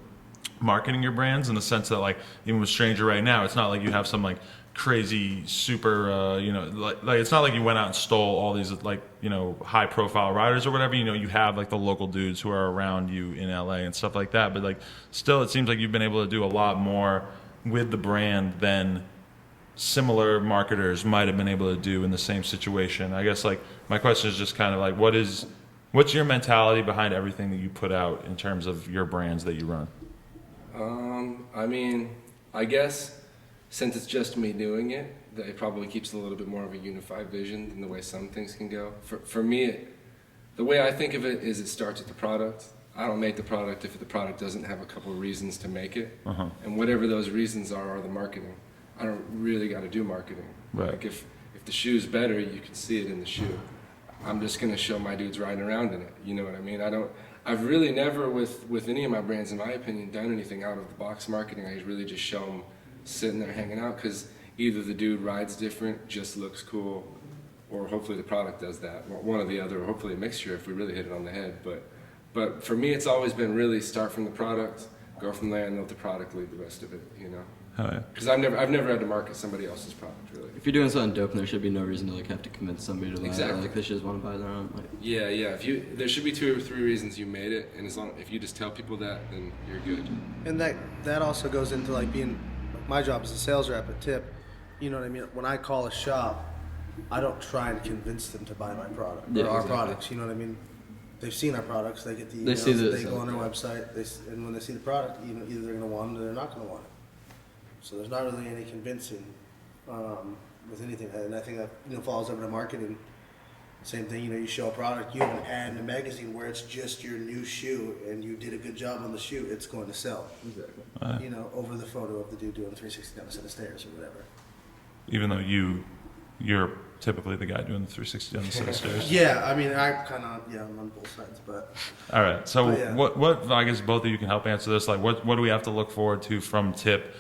marketing your brands, in the sense that like even with Stranger right now, it's not like you have some like crazy super like it's not like you went out and stole all these like high profile riders or whatever. You have like the local dudes who are around you in LA and stuff like that, but like still it seems like you've been able to do a lot more with the brand than similar marketers might have been able to do in the same situation. I guess like my question is just kind of like what's your mentality behind everything that you put out in terms of your brands that you run? I mean, I guess since it's just me doing it, that it probably keeps a little bit more of a unified vision than the way some things can go. For me, the way I think of it is it starts with the product. I don't make the product if the product doesn't have a couple of reasons to make it. And whatever those reasons are the marketing. I don't really got to do marketing. Right. Like if the shoe's better, you can see it in the shoe. I'm just going to show my dudes riding around in it. You know what I mean? I've really never, with any of my brands, in my opinion, done anything out of the box marketing. I really just show them sitting there hanging out, because either the dude rides different, just looks cool, or hopefully the product does that. One or the other, or hopefully a mixture if we really hit it on the head. But for me, it's always been really start from the product, go from there, and let the product lead the rest of it, Because I've never had to market somebody else's product, really. If you're doing something dope, there should be no reason to like have to convince somebody to buy Exactly. it. Like they should just want to buy their own. Like, Yeah. There should be 2 or 3 reasons you made it, and if you just tell people that, then you're good. And that also goes into like being, my job as a sales rep at Tip. You know what I mean? When I call a shop, I don't try and convince them to buy my product or our products. You know what I mean? They've seen our products. They get the emails. They go on our website. And when they see the product, either they're going to want it or they're not going to want it. So there's not really any convincing with anything, and I think that falls over to marketing. Same thing, you show a product, you have an ad in a magazine where it's just your new shoe, and you did a good job on the shoe, it's going to sell. Exactly. Over the photo of the dude doing 360 down a set of stairs or whatever. Even though you're typically the guy doing the 360 down the set of stairs. Yeah, I mean, I'm on both sides, but. All right, so yeah. What I guess both of you can help answer this. Like, what do we have to look forward to from Tip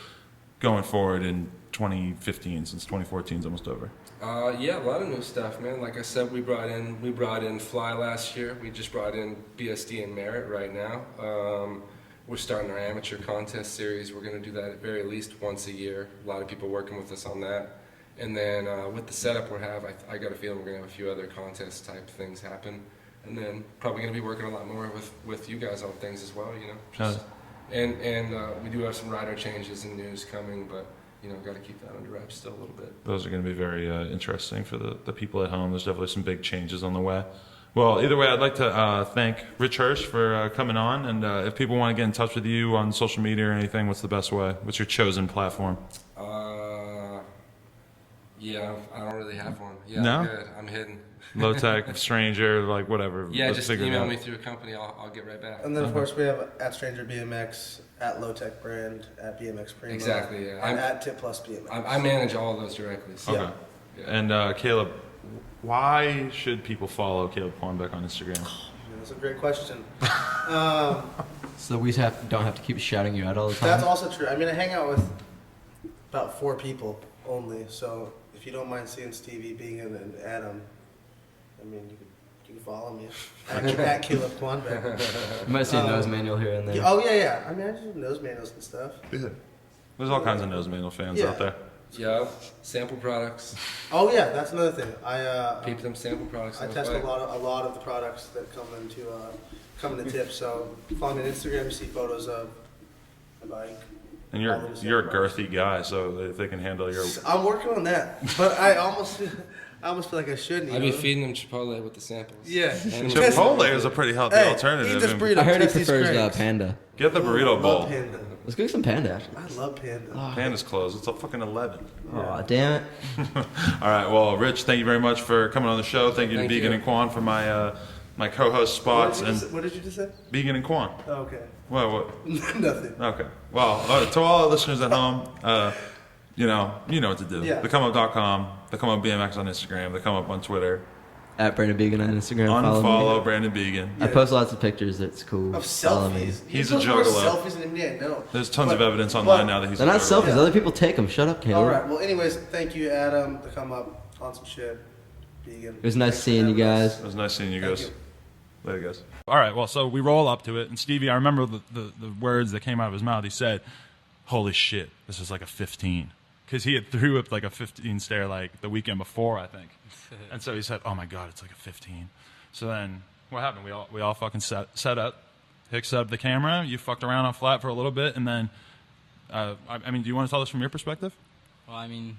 going forward in 2015, since 2014 is almost over? Yeah, a lot of new stuff, man. Like I said, we brought in Fly last year. We just brought in BSD and Merit right now. we're starting our amateur contest series. We're going to do that at very least once a year. A lot of people working with us on that. And then with the setup we have, I got a feeling we're going to have a few other contest type things happen. And then probably going to be working a lot more with you guys on things as well, you know. Just, and we do have some rider changes and news coming, but you know, got to keep that under wraps still a little bit. Those are going to be very interesting for the people at home. There's definitely some big changes on the way. Well, either way, I'd like to thank Rich Hirsch for coming on. And if people want to get in touch with you on social media or anything, what's the best way? What's your chosen platform? Yeah, I don't really have one. Yeah, no? I'm good. I'm hidden. Lotek, Stranger, like whatever. Yeah, Let's just figure it email out. me through a company. I'll get right back. And then of course we have at Stranger BMX, at Lotek Brand, at BMX Primo. Exactly, yeah. And at Tip Plus BMX. I manage all of those directly. So. Okay. Yeah. And Caleb, why should people follow Caleb Kornbeck on Instagram? That's a great question. So we don't have to keep shouting you out all the time. That's also true. I mean, I hang out with about 4 people only, so if you don't mind seeing Stevie, Began, and Adam, I mean, you can follow me at Caleb Kornbeck. You might see a nose manual here and there. Oh yeah. I mean, I just do nose manuals and stuff. Yeah. There's all kinds of nose manual fans out there. Yeah, sample products. Oh yeah, that's another thing. I Peep them sample products. I test a lot of the products that come into Tip. So follow me on Instagram, you see photos of the bike. And you're a girthy guy, so if they can handle your... I'm working on that, but I almost feel like I shouldn't. I'd be feeding them Chipotle with the samples. Yeah. Chipotle is a pretty healthy alternative. Eat this burrito. I heard he taste these prefers crepes. Panda. Get the burrito I bowl. love Panda. Let's go get some Panda, actually. I love Panda. Panda's closed. It's a fucking 11. Oh, damn it. All right. Well, Rich, thank you very much for coming on the show. Thank you to Thank Began you. and Quan for my my co-host spots. What did you just say? Began and Quan. Oh, okay. What? Nothing. Okay. Well, to all our listeners at home, you know what to do. Yeah. TheComeUp.com, The Come Up BMX on Instagram, The Come Up on Twitter. At Brandon Began on Instagram. Follow Unfollow me. Brandon Began. I post lots of pictures. It's cool. Of Follow me. selfies. He's You a post more juggalo. Selfies than me. No. There's tons of evidence online now that he's They're a not juggalo. selfies. Other people take them. Shut up, Caleb. All right. Well, anyways, thank you, Adam, to come up on some shit. Vegan. It was nice Thanks for seeing you having us. guys. It was nice seeing you guys. Thank Later, guys. All right, well, so we roll up to it, and Stevie, I remember the words that came out of his mouth. He said, holy shit, this is like a 15. Because he had threw up like a 15 stair like the weekend before, I think. And so he said, oh my God, it's like a 15. So then what happened? We all fucking set up. Hick set up the camera. You fucked around on flat for a little bit, and then, I mean, do you want to tell us from your perspective? Well, I mean,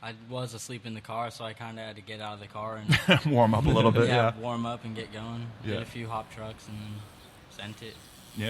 I was asleep in the car, so I kind of had to get out of the car and Warm up a little bit, yeah. warm up and get going. Yeah. Did a few hop trucks and then sent it.